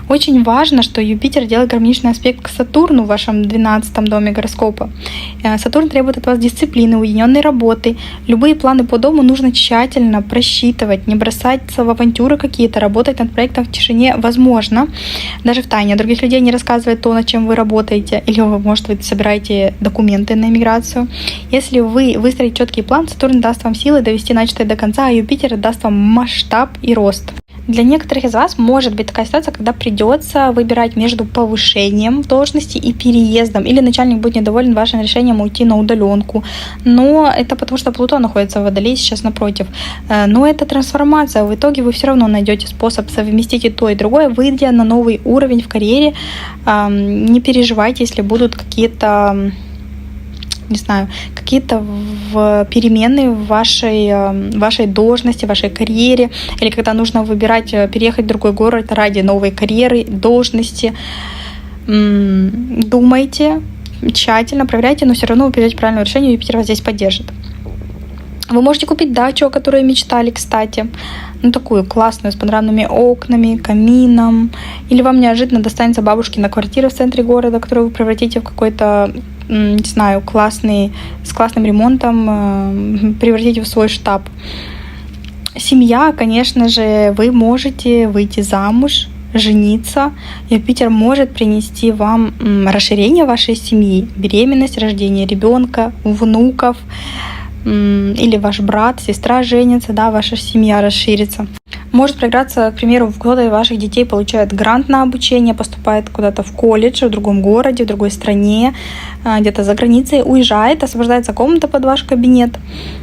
Очень важно, что Юпитер делает гармоничный аспект к Сатурну в вашем 12-м доме гороскопа. Сатурн требует от вас дисциплины, уединенной работы. Любые планы по дому нужно тщательно просчитывать, не бросаться в авантюры какие-то, работать над проектом в тишине возможно, даже в тайне. Других людей не рассказывать то, над чем вы работаете, или, может, вы собираете документы на иммиграцию. Если вы выстроите четкий план, Сатурн даст вам силы довести начатое до конца, а Юпитер даст вам масштаб и рост. Для некоторых из вас может быть такая ситуация, когда придется выбирать между повышением в должности и переездом, или начальник будет недоволен вашим решением уйти на удаленку. Но это потому, что Плутон находится в Водолее сейчас напротив. Но это трансформация. В итоге вы все равно найдете способ совместить и то, и другое, выйдя на новый уровень в карьере. Не переживайте, если будут какие-то, не знаю, какие-то перемены в вашей должности, в вашей карьере, или когда нужно выбирать, переехать в другой город ради новой карьеры, должности. Думайте, тщательно проверяйте, но все равно вы придете к правильному решению, Юпитер вас здесь поддержит. Вы можете купить дачу, о которой мечтали, кстати, такую классную, с панорамными окнами, камином, или вам неожиданно достанется бабушкина квартира в центре города, которую вы превратите в какой-то, не знаю, с классным ремонтом, превратите в свой штаб. Семья, конечно же, вы можете выйти замуж, жениться. Юпитер может принести вам расширение вашей семьи, беременность, рождение ребенка, внуков. или ваш брат, сестра женится, да, ваша семья расширится. Может проиграться, к примеру, кто-то из ваших детей получает грант на обучение, поступает куда-то в колледж, в другом городе, в другой стране, где-то за границей, уезжает, освобождается комната под ваш кабинет,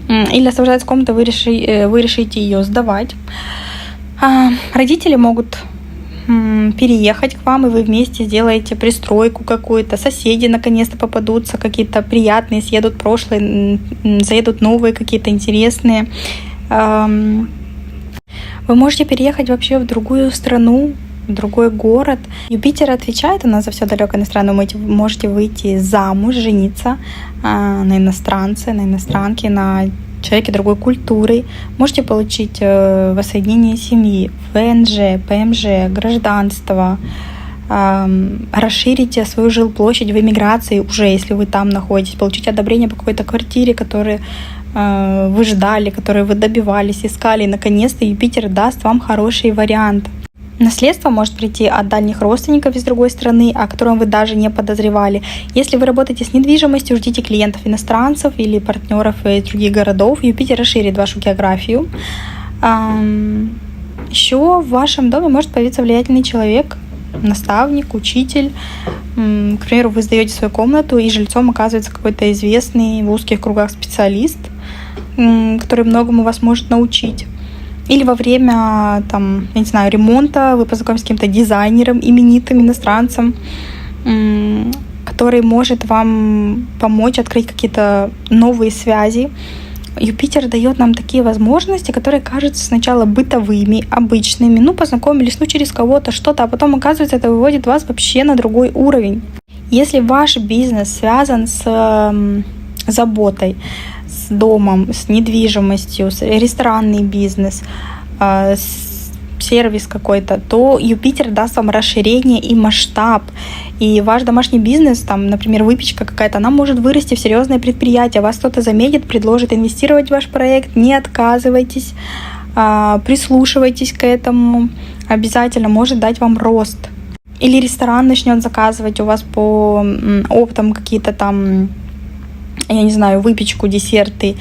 или освобождается комната, вы решите ее сдавать. Родители могут переехать к вам, и вы вместе сделаете пристройку какую-то, соседи наконец-то попадутся, какие-то приятные, съедут прошлые, заедут новые, какие-то интересные. Вы можете переехать вообще в другую страну, в другой город. Юпитер отвечает у нас за все далекое иностранное. Вы можете выйти замуж, жениться на иностранце, на иностранке, на человеке другой культуры. Можете получить воссоединение семьи, ВНЖ, ПМЖ, гражданство, расширите свою жилплощадь в эмиграции уже, если вы там находитесь, получить одобрение по какой-то квартире, которую вы ждали, которые вы добивались, искали. И, наконец-то, Юпитер даст вам хороший вариант. Наследство может прийти от дальних родственников из другой страны, о котором вы даже не подозревали. Если вы работаете с недвижимостью, ждите клиентов иностранцев или партнеров из других городов. Юпитер расширит вашу географию. Еще в вашем доме может появиться влиятельный человек, наставник, учитель. К примеру, вы сдаете свою комнату, и жильцом оказывается какой-то известный в узких кругах специалист, который многому вас может научить. Или во время, там, я не знаю, ремонта вы познакомитесь с каким-то дизайнером, именитым иностранцем, который может вам помочь открыть какие-то новые связи. Юпитер дает нам такие возможности, которые кажутся сначала бытовыми, обычными. Познакомились, через кого-то, что-то, а потом, оказывается, это выводит вас вообще на другой уровень. Если ваш бизнес связан с заботой, с домом, с недвижимостью, с ресторанный бизнес, сервис какой-то, то Юпитер даст вам расширение и масштаб. И ваш домашний бизнес, там, например, выпечка какая-то, она может вырасти в серьезное предприятие. Вас кто-то заметит, предложит инвестировать в ваш проект. Не отказывайтесь, прислушивайтесь к этому. Обязательно может дать вам рост. Или ресторан начнет заказывать у вас по оптам какие-то там, я не знаю, выпечку, десерты.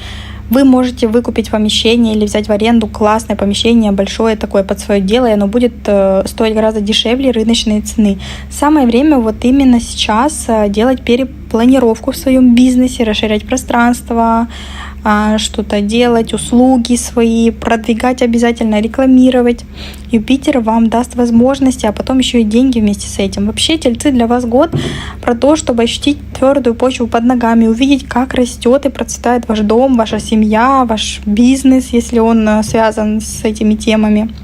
Вы можете выкупить помещение или взять в аренду классное помещение, большое такое под свое дело, и оно будет стоить гораздо дешевле рыночной цены. Самое время вот именно сейчас делать перепланировку в своем бизнесе, расширять пространство, что-то делать, услуги свои, продвигать обязательно, рекламировать. Юпитер вам даст возможности, а потом еще и деньги вместе с этим. Вообще, Тельцы, для вас год про то, чтобы ощутить твердую почву под ногами, увидеть, как растет и процветает ваш дом, ваша семья, ваш бизнес, если он связан с этими темами.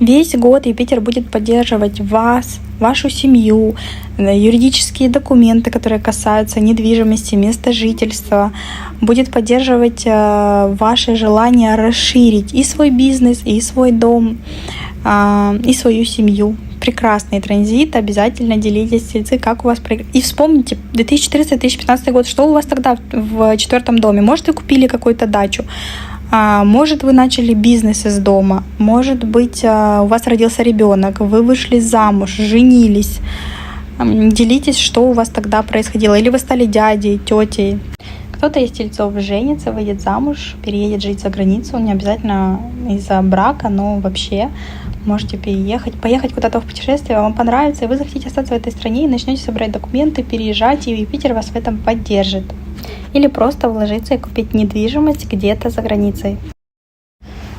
Весь год Юпитер будет поддерживать вас, вашу семью, юридические документы, которые касаются недвижимости, места жительства, будет поддерживать ваше желание расширить и свой бизнес, и свой дом, и свою семью. Прекрасный транзит, обязательно делитесь, Тельцы, как у вас проигрывает. И вспомните 2014-2015 год, что у вас тогда в 4-м доме. Может, вы купили какую-то дачу, может, вы начали бизнес из дома, может быть, у вас родился ребенок, вы вышли замуж, женились. Делитесь, что у вас тогда происходило. Или вы стали дядей, тетей. Кто-то из тельцов женится, выйдет замуж, переедет жить за границу. Не обязательно из-за брака, но вообще можете поехать куда-то в путешествие, вам понравится, и вы захотите остаться в этой стране и начнете собирать документы, переезжать, и Юпитер вас в этом поддержит. Или просто вложиться и купить недвижимость где-то за границей.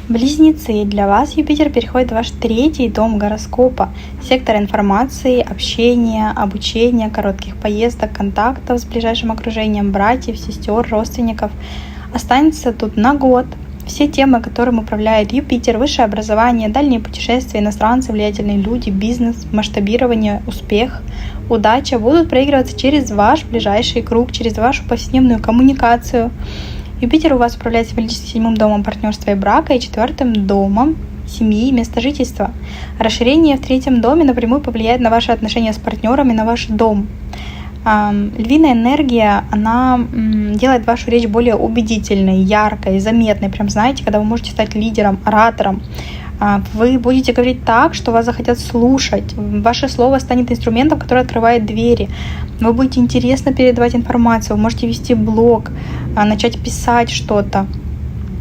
Близнецы, для вас Юпитер переходит в ваш 3-й дом гороскопа, сектор информации, общения, обучения, коротких поездок, контактов с ближайшим окружением, братьев, сестер, родственников. Останется тут на год. Все темы, которым управляет Юпитер, высшее образование, дальние путешествия, иностранцы, влиятельные люди, бизнес, масштабирование, успех, удача будут проигрываться через ваш ближайший круг, через вашу повседневную коммуникацию. Юпитер у вас управляет символически 7-м домом партнерства и брака и 4-м домом семьи и места жительства. Расширение в 3-м доме напрямую повлияет на ваши отношения с партнерами, на ваш дом. Львиная энергия, она делает вашу речь более убедительной, яркой, заметной. Прям знаете, когда вы можете стать лидером, оратором, Вы будете говорить так, что вас захотят слушать. Ваше слово станет инструментом, который открывает двери. Вы будете интересно передавать информацию. Вы можете вести блог, начать писать что-то,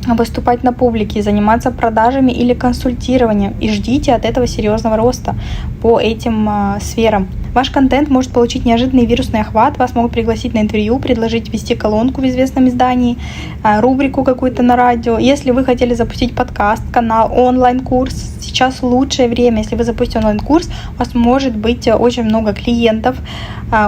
выступать на публике, заниматься продажами или консультированием. И ждите от этого серьезного роста по этим сферам. Ваш контент может получить неожиданный вирусный охват, вас могут пригласить на интервью, предложить вести колонку в известном издании, рубрику какую-то на радио. Если вы хотели запустить подкаст, канал, онлайн-курс, сейчас лучшее время. Если вы запустите онлайн-курс, у вас может быть очень много клиентов,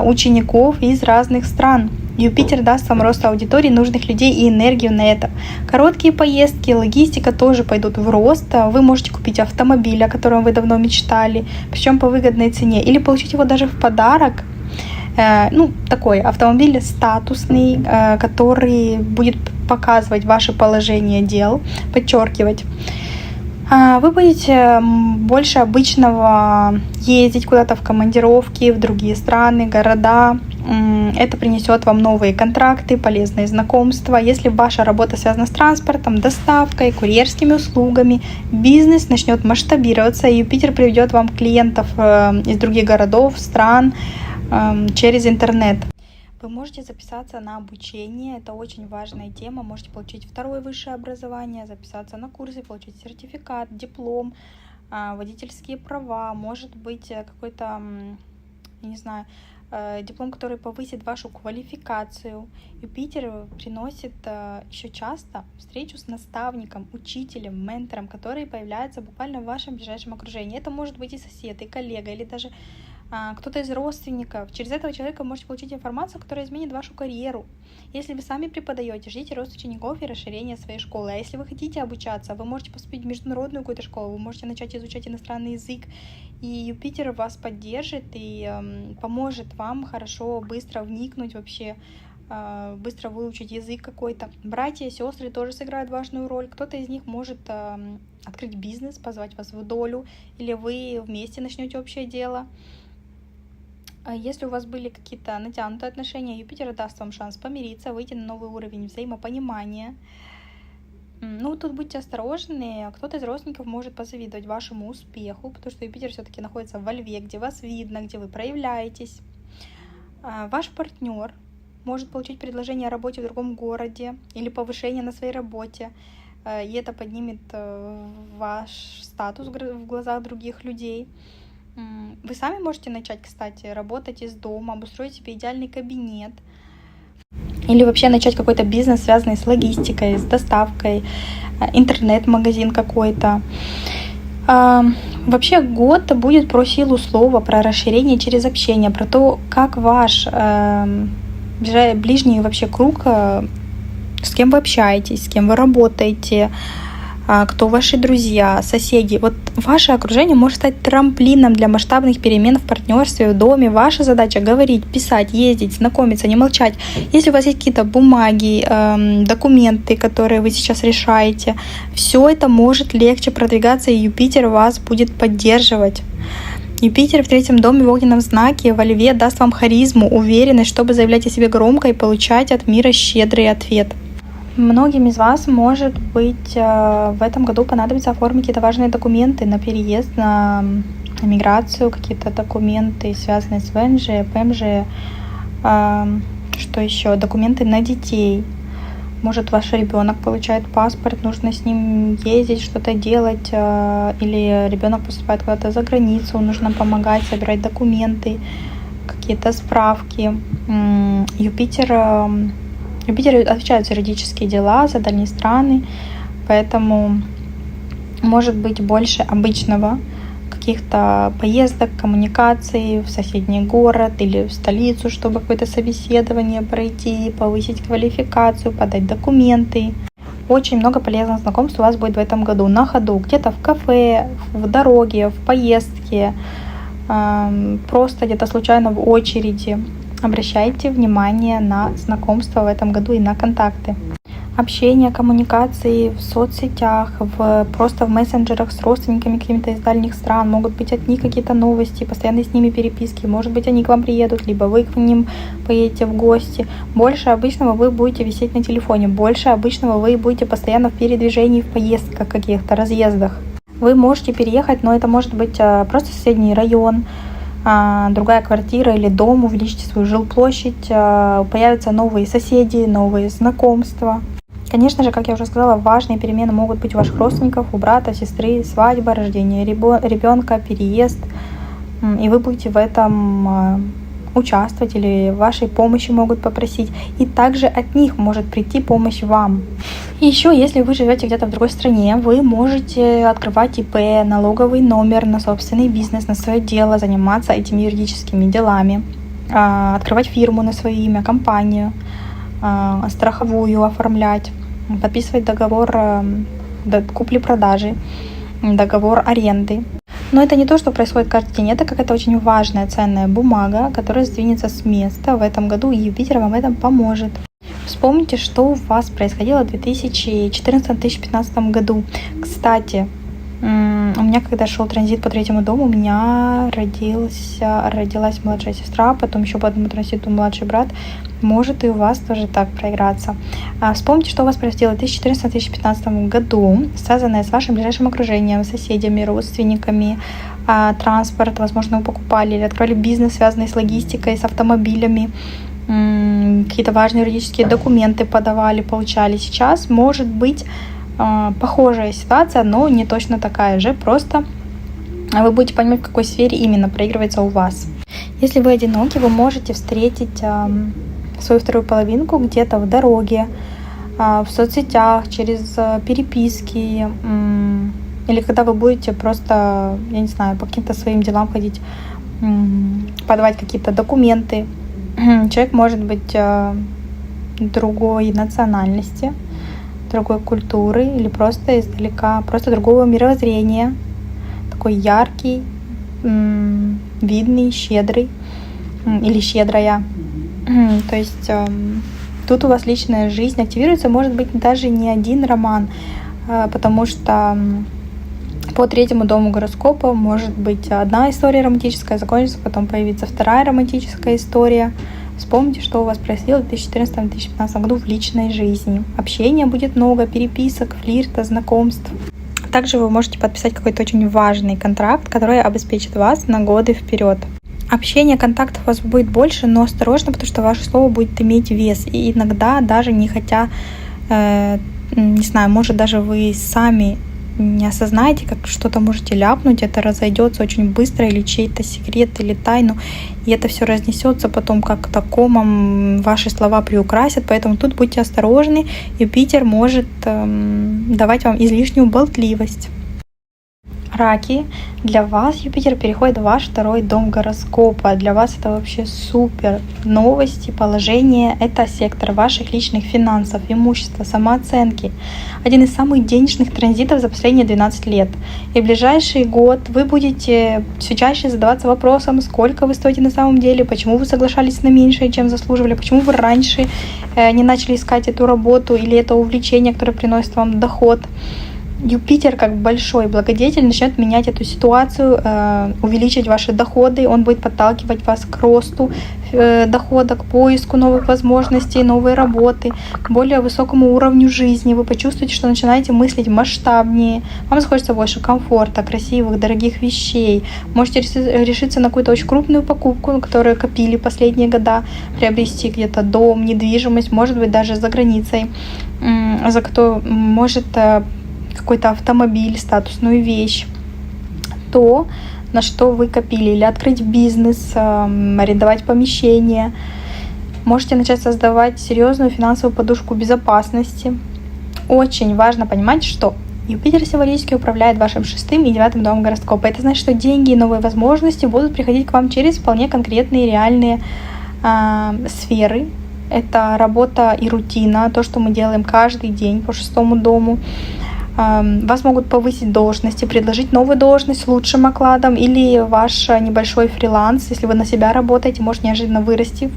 учеников из разных стран. Юпитер даст вам рост аудитории, нужных людей и энергию на это. Короткие поездки, логистика тоже пойдут в рост. Вы можете купить автомобиль, о котором вы давно мечтали, причем по выгодной цене, или получить его даже в подарок. Такой автомобиль статусный, который будет показывать ваше положение дел, подчеркивать. Вы будете больше обычного ездить куда-то в командировки, в другие страны, города. Это принесет вам новые контракты, полезные знакомства. Если ваша работа связана с транспортом, доставкой, курьерскими услугами, бизнес начнет масштабироваться, и Юпитер приведет вам клиентов из других городов, стран через интернет. Вы можете записаться на обучение, это очень важная тема. Можете получить второе высшее образование, записаться на курсы, получить сертификат, диплом, водительские права, может быть какой-то, диплом, который повысит вашу квалификацию. Юпитер приносит еще часто встречу с наставником, учителем, ментором, который появляется буквально в вашем ближайшем окружении. Это может быть и сосед, и коллега, или даже кто-то из родственников. Через этого человека вы можете получить информацию, которая изменит вашу карьеру. Если вы сами преподаете, ждите рост учеников и расширения своей школы. А если вы хотите обучаться, вы можете поступить в международную какую-то школу, вы можете начать изучать иностранный язык, и Юпитер вас поддержит и поможет вам хорошо, быстро вникнуть вообще, быстро выучить язык какой-то. Братья, сестры тоже сыграют важную роль. Кто-то из них может открыть бизнес, позвать вас в долю, или вы вместе начнете общее дело. Если у вас были какие-то натянутые отношения, Юпитер даст вам шанс помириться, выйти на новый уровень взаимопонимания. Тут будьте осторожны. Кто-то из родственников может позавидовать вашему успеху, потому что Юпитер все-таки находится во Льве, где вас видно, где вы проявляетесь. Ваш партнер может получить предложение о работе в другом городе или повышение на своей работе, и это поднимет ваш статус в глазах других людей. Вы сами можете начать, кстати, работать из дома, обустроить себе идеальный кабинет. Или вообще начать какой-то бизнес, связанный с логистикой, с доставкой, интернет-магазин какой-то. Вообще год будет про силу слова, про расширение через общение, про то, как ваш ближний вообще круг, с кем вы общаетесь, с кем вы работаете, кто ваши друзья, соседи. Вот ваше окружение может стать трамплином для масштабных перемен в партнерстве, в доме. Ваша задача говорить, писать, ездить, знакомиться, не молчать. Если у вас есть какие-то бумаги, документы, которые вы сейчас решаете, все это может легче продвигаться, и Юпитер вас будет поддерживать. Юпитер в 3-м доме в огненном знаке во Льве даст вам харизму, уверенность, чтобы заявлять о себе громко и получать от мира щедрый ответ. Многим из вас, может быть, в этом году понадобится оформить какие-то важные документы на переезд, на миграцию, какие-то документы, связанные с ВНЖ, ПМЖ, что еще, документы на детей. Может, ваш ребенок получает паспорт, нужно с ним ездить, что-то делать, или ребенок поступает куда-то за границу, нужно помогать, собирать документы, какие-то справки. Юпитер отвечает за юридические дела, за дальние страны, поэтому может быть больше обычного каких-то поездок, коммуникаций в соседний город или в столицу, чтобы какое-то собеседование пройти, повысить квалификацию, подать документы. Очень много полезных знакомств у вас будет в этом году на ходу, где-то в кафе, в дороге, в поездке, просто где-то случайно в очереди. Обращайте внимание на знакомства в этом году и на контакты. Общение, коммуникации в соцсетях, просто в мессенджерах с родственниками какими-то из дальних стран. Могут быть от них какие-то новости, постоянно с ними переписки. Может быть, они к вам приедут, либо вы к ним поедете в гости. Больше обычного вы будете висеть на телефоне. Больше обычного вы будете постоянно в передвижении, в поездках каких-то, разъездах. Вы можете переехать, но это может быть просто соседний район, другая квартира или дом, увеличите свою жилплощадь, появятся новые соседи, новые знакомства. Конечно же, как я уже сказала, важные перемены могут быть у ваших родственников, у брата, сестры, свадьба, рождение ребенка, переезд. И вы будете в этом участвовать или вашей помощи могут попросить. И также от них может прийти помощь вам. И еще, если вы живете где-то в другой стране, вы можете открывать ИП, налоговый номер на собственный бизнес, на свое дело, заниматься этими юридическими делами, открывать фирму на свое имя, компанию, страховую оформлять, подписывать договор купли-продажи, договор аренды. Но это не то, что происходит каждый день, это какая-то очень важная, ценная бумага, которая сдвинется с места в этом году, и Юпитер вам в этом поможет. Вспомните, что у вас происходило в 2014-2015 году. Кстати, у меня, когда шел транзит по третьему дому, у меня родилась младшая сестра, потом еще по одному транзиту младший брат. Может и у вас тоже так проиграться. Вспомните, что у вас происходило в 2014-2015 году, связанное с вашим ближайшим окружением, соседями, родственниками, транспорт, возможно, вы покупали или открыли бизнес, связанный с логистикой, с автомобилями, какие-то важные юридические документы подавали, получали. Сейчас может быть похожая ситуация, но не точно такая же, просто вы будете понимать, в какой сфере именно проигрывается у вас. Если вы одиноки, вы можете встретить свою вторую половинку где-то в дороге, в соцсетях, через переписки, или когда вы будете просто, я не знаю, по каким-то своим делам ходить, подавать какие-то документы. Человек может быть другой национальности, другой культуры или просто издалека, просто другого мировоззрения, такой яркий, видный, щедрый или щедрая. То есть тут у вас личная жизнь активируется, может быть, даже не один роман, потому что по третьему дому гороскопа может быть одна история романтическая, закончится, потом появится вторая романтическая история. Вспомните, что у вас происходило в 2014-2015 году в личной жизни. Общения будет много, переписок, флирта, знакомств. Также вы можете подписать какой-то очень важный контракт, который обеспечит вас на годы вперед. Общение, контактов у вас будет больше, но осторожно, потому что ваше слово будет иметь вес. И иногда даже не хотя, не знаю, может даже вы сами не осознаете, как что-то можете ляпнуть, это разойдется очень быстро, или чей-то секрет, или тайну, и это все разнесется потом как-то комом, ваши слова приукрасят, поэтому тут будьте осторожны, Юпитер может давать вам излишнюю болтливость. Раки, для вас Юпитер переходит в ваш второй дом гороскопа. Для вас это вообще супер новости, положение. Это сектор ваших личных финансов, имущества, самооценки. Один из самых денежных транзитов за последние 12 лет. И в ближайший год вы будете все чаще задаваться вопросом, сколько вы стоите на самом деле, почему вы соглашались на меньшее, чем заслуживали, почему вы раньше не начали искать эту работу или это увлечение, которое приносит вам доход. Юпитер, как большой благодетель, начнет менять эту ситуацию, увеличить ваши доходы, он будет подталкивать вас к росту дохода, к поиску новых возможностей, новой работы, к более высокому уровню жизни. Вы почувствуете, что начинаете мыслить масштабнее, вам захочется больше комфорта, красивых, дорогих вещей. Можете решиться на какую-то очень крупную покупку, на которую копили последние года, приобрести где-то дом, недвижимость, может быть, даже за границей, за кто может какой-то автомобиль, статусную вещь, то, на что вы копили, или открыть бизнес, арендовать помещение. Можете начать создавать серьезную финансовую подушку безопасности. Очень важно понимать, что Юпитер символически управляет вашим 6 и 9 домом гороскопа. Это значит, что деньги и новые возможности будут приходить к вам через вполне конкретные реальные сферы. Это работа и рутина, то, что мы делаем каждый день по 6 дому. Вас могут повысить должности, предложить новую должность с лучшим окладом, или ваш небольшой фриланс, если вы на себя работаете, может неожиданно вырасти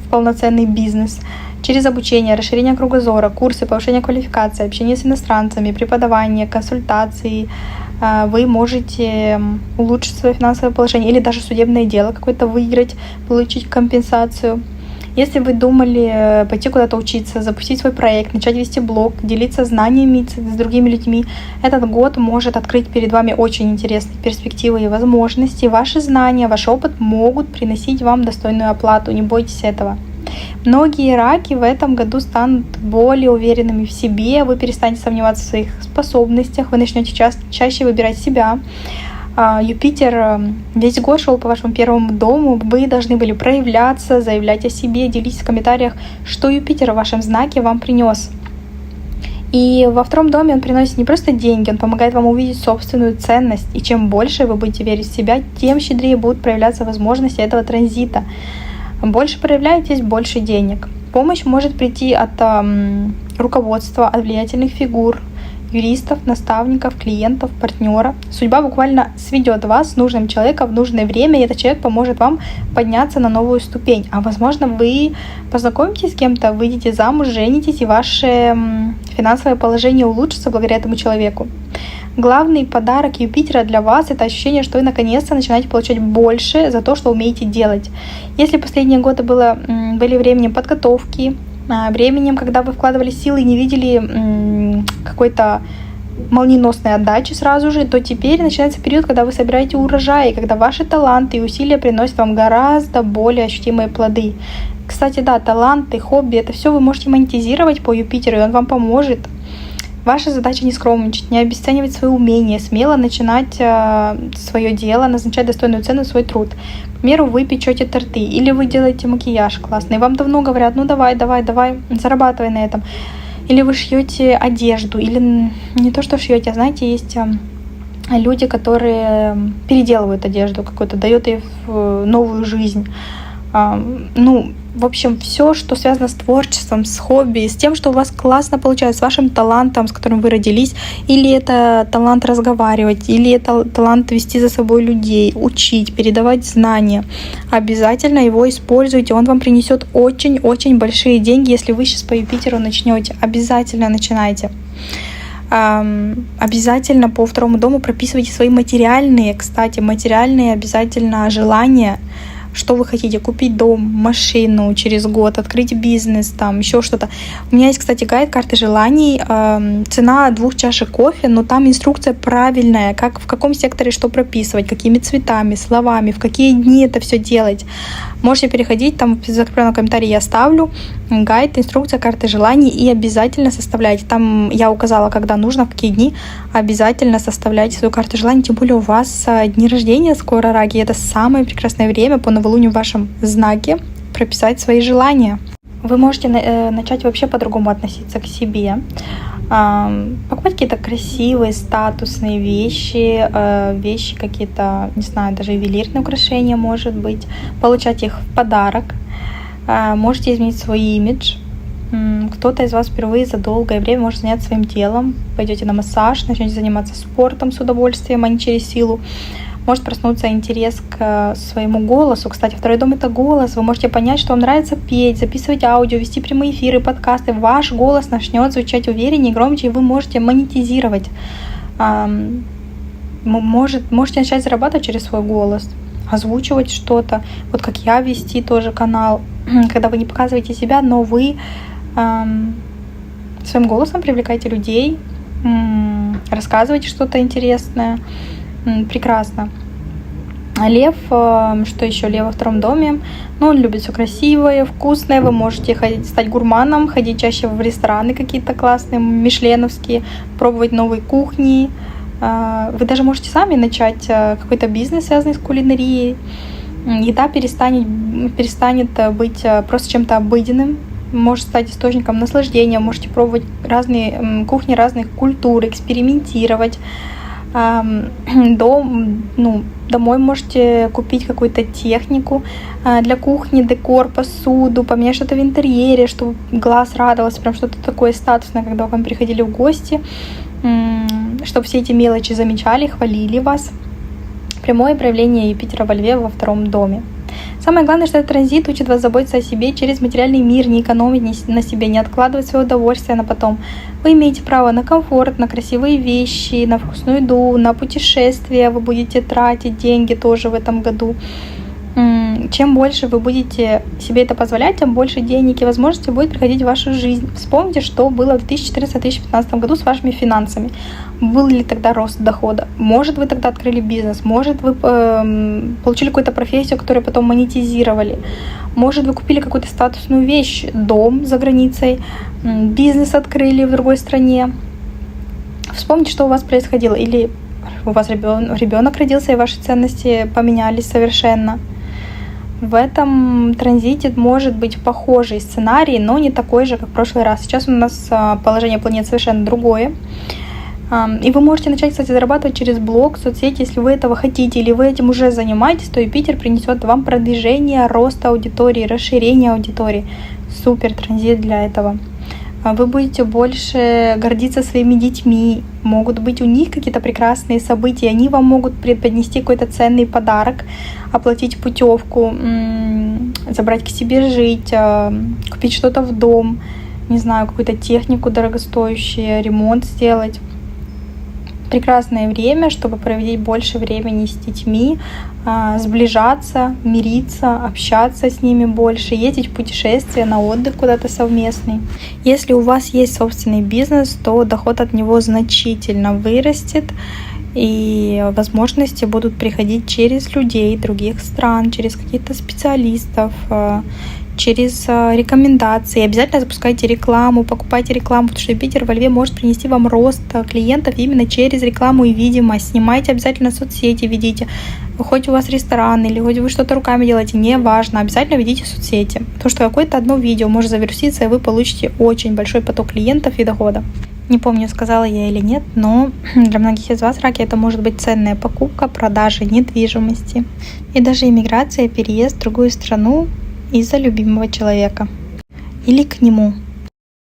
в полноценный бизнес. Через обучение, расширение кругозора, курсы, повышение квалификации, общение с иностранцами, преподавание, консультации вы можете улучшить свое финансовое положение или даже судебное дело какое-то выиграть, получить компенсацию. Если вы думали пойти куда-то учиться, запустить свой проект, начать вести блог, делиться знаниями с другими людьми, этот год может открыть перед вами очень интересные перспективы и возможности. Ваши знания, ваш опыт могут приносить вам достойную оплату, не бойтесь этого. Многие раки в этом году станут более уверенными в себе, вы перестанете сомневаться в своих способностях, вы начнете чаще выбирать себя. Юпитер весь год шел по вашему первому дому, вы должны были проявляться, заявлять о себе, делитесь в комментариях, что Юпитер в вашем знаке вам принес. И во втором доме он приносит не просто деньги, он помогает вам увидеть собственную ценность. И чем больше вы будете верить в себя, тем щедрее будут проявляться возможности этого транзита. Больше проявляетесь, больше денег. Помощь может прийти от руководства, от влиятельных фигур, юристов, наставников, клиентов, партнера. Судьба буквально сведет вас с нужным человеком в нужное время, и этот человек поможет вам подняться на новую ступень. А возможно, вы познакомитесь с кем-то, выйдете замуж, женитесь, и ваше финансовое положение улучшится благодаря этому человеку. Главный подарок Юпитера для вас — это ощущение, что вы наконец-то начинаете получать больше за то, что умеете делать. Если последние годы были временем подготовки, временем, когда вы вкладывали силы и не видели какой-то молниеносной отдачи сразу же, то теперь начинается период, когда вы собираете урожай, когда ваши таланты и усилия приносят вам гораздо более ощутимые плоды. Кстати, да, таланты, хобби — это все вы можете монетизировать по Юпитеру, и он вам поможет. Ваша задача не скромничать, не обесценивать свои умения, смело начинать свое дело, назначать достойную цену свой труд. К примеру, вы печете торты или вы делаете макияж классный, и вам давно говорят: ну давай, зарабатывай на этом. Или вы шьете одежду, или не то, что шьете, а знаете, есть люди, которые переделывают одежду какую-то, дают ей новую жизнь. В общем, все, что связано с творчеством, с хобби, с тем, что у вас классно получается, с вашим талантом, с которым вы родились, или это талант разговаривать, или это талант вести за собой людей, учить, передавать знания. Обязательно его используйте, он вам принесет очень-очень большие деньги, если вы сейчас по Юпитеру начнете. Обязательно начинайте. Обязательно по второму дому прописывайте свои материальные обязательно желания. Что вы хотите: купить дом, машину через год, открыть бизнес, там еще что-то. У меня есть, кстати, гайд карты желаний. Цена 2 чашек кофе, но там инструкция правильная, как в каком секторе что прописывать, какими цветами, словами, в какие дни это все делать. Можете переходить, там в закрепленном комментарии я оставлю гайд, инструкция карты желаний, и обязательно составляйте. Там я указала, когда нужно, в какие дни. Обязательно составляйте свою карту желаний, тем более у вас дни рождения скоро, раки. Это самое прекрасное время по новолунию в вашем знаке прописать свои желания. Вы можете начать вообще по-другому относиться к себе. Покупать какие-то красивые, статусные вещи какие-то, не знаю, даже ювелирные украшения, может быть, получать их в подарок. Можете изменить свой имидж. Кто-то из вас впервые за долгое время может заняться своим телом. Пойдете на массаж, начнете заниматься спортом с удовольствием, а не через силу. Может проснуться интерес к своему голосу. Кстати, второй дом — это голос. Вы можете понять, что вам нравится петь, записывать аудио, вести прямые эфиры, подкасты. Ваш голос начнет звучать увереннее, громче, и вы можете монетизировать. Можете начать зарабатывать через свой голос, озвучивать что-то. Вот как я, вести тоже канал, когда вы не показываете себя, но вы своим голосом привлекаете людей, рассказываете что-то интересное. Прекрасно. Лев, что еще? Лев во втором доме. Он любит все красивое, вкусное. Вы можете стать гурманом, ходить чаще в рестораны какие-то классные, мишленовские, пробовать новые кухни. Вы даже можете сами начать какой-то бизнес, связанный с кулинарией. Еда перестанет быть просто чем-то обыденным, может стать источником наслаждения. Можете пробовать разные кухни разных культур, экспериментировать. Домой можете купить какую-то технику для кухни, декор, посуду, поменять что-то в интерьере, чтобы глаз радовался, прям что-то такое статусное, когда к вам приходили в гости, чтобы все эти мелочи замечали, хвалили вас. Прямое проявление Юпитера во Льве во втором доме. Самое главное, что этот транзит учит вас заботиться о себе через материальный мир, не экономить на себе, не откладывать свое удовольствие на потом. Вы имеете право на комфорт, на красивые вещи, на вкусную еду, на путешествия. Вы будете тратить деньги тоже в этом году. Чем больше вы будете себе это позволять, тем больше денег и возможностей будет приходить в вашу жизнь. Вспомните, что было в 2014-2015 году с вашими финансами. Был ли тогда рост дохода? Может, вы тогда открыли бизнес? Может, вы получили какую-то профессию, которую потом монетизировали? Может, вы купили какую-то статусную вещь, дом за границей, бизнес открыли в другой стране? Вспомните, что у вас происходило. Или у вас ребенок родился, и ваши ценности поменялись совершенно. В этом транзите может быть похожий сценарий, но не такой же, как в прошлый раз. Сейчас у нас положение планет совершенно другое. И вы можете начать, кстати, зарабатывать через блог, соцсети, если вы этого хотите, или вы этим уже занимаетесь, то Юпитер принесет вам продвижение, рост аудитории, расширение аудитории. Супер транзит для этого. Вы будете больше гордиться своими детьми, могут быть у них какие-то прекрасные события, они вам могут преподнести какой-то ценный подарок, оплатить путевку, забрать к себе жить, купить что-то в дом, не знаю, какую-то технику дорогостоящую, ремонт сделать. Прекрасное время, чтобы проводить больше времени с детьми, сближаться, мириться, общаться с ними больше, ездить в путешествия, на отдых куда-то совместный. Если у вас есть собственный бизнес, то доход от него значительно вырастет, и возможности будут приходить через людей других стран, через каких-то специалистов, через рекомендации. Обязательно запускайте рекламу, покупайте рекламу, потому что Юпитер во Льве может принести вам рост клиентов именно через рекламу и видимость. Снимайте обязательно соцсети, ведите. Хоть у вас ресторан или хоть вы что-то руками делаете, неважно, обязательно ведите соцсети. Потому что какое-то одно видео может завируситься, и вы получите очень большой поток клиентов и дохода. Не помню, сказала я или нет, но для многих из вас раки это может быть ценная покупка, продажа недвижимости и даже иммиграция, переезд в другую страну из-за любимого человека или к нему.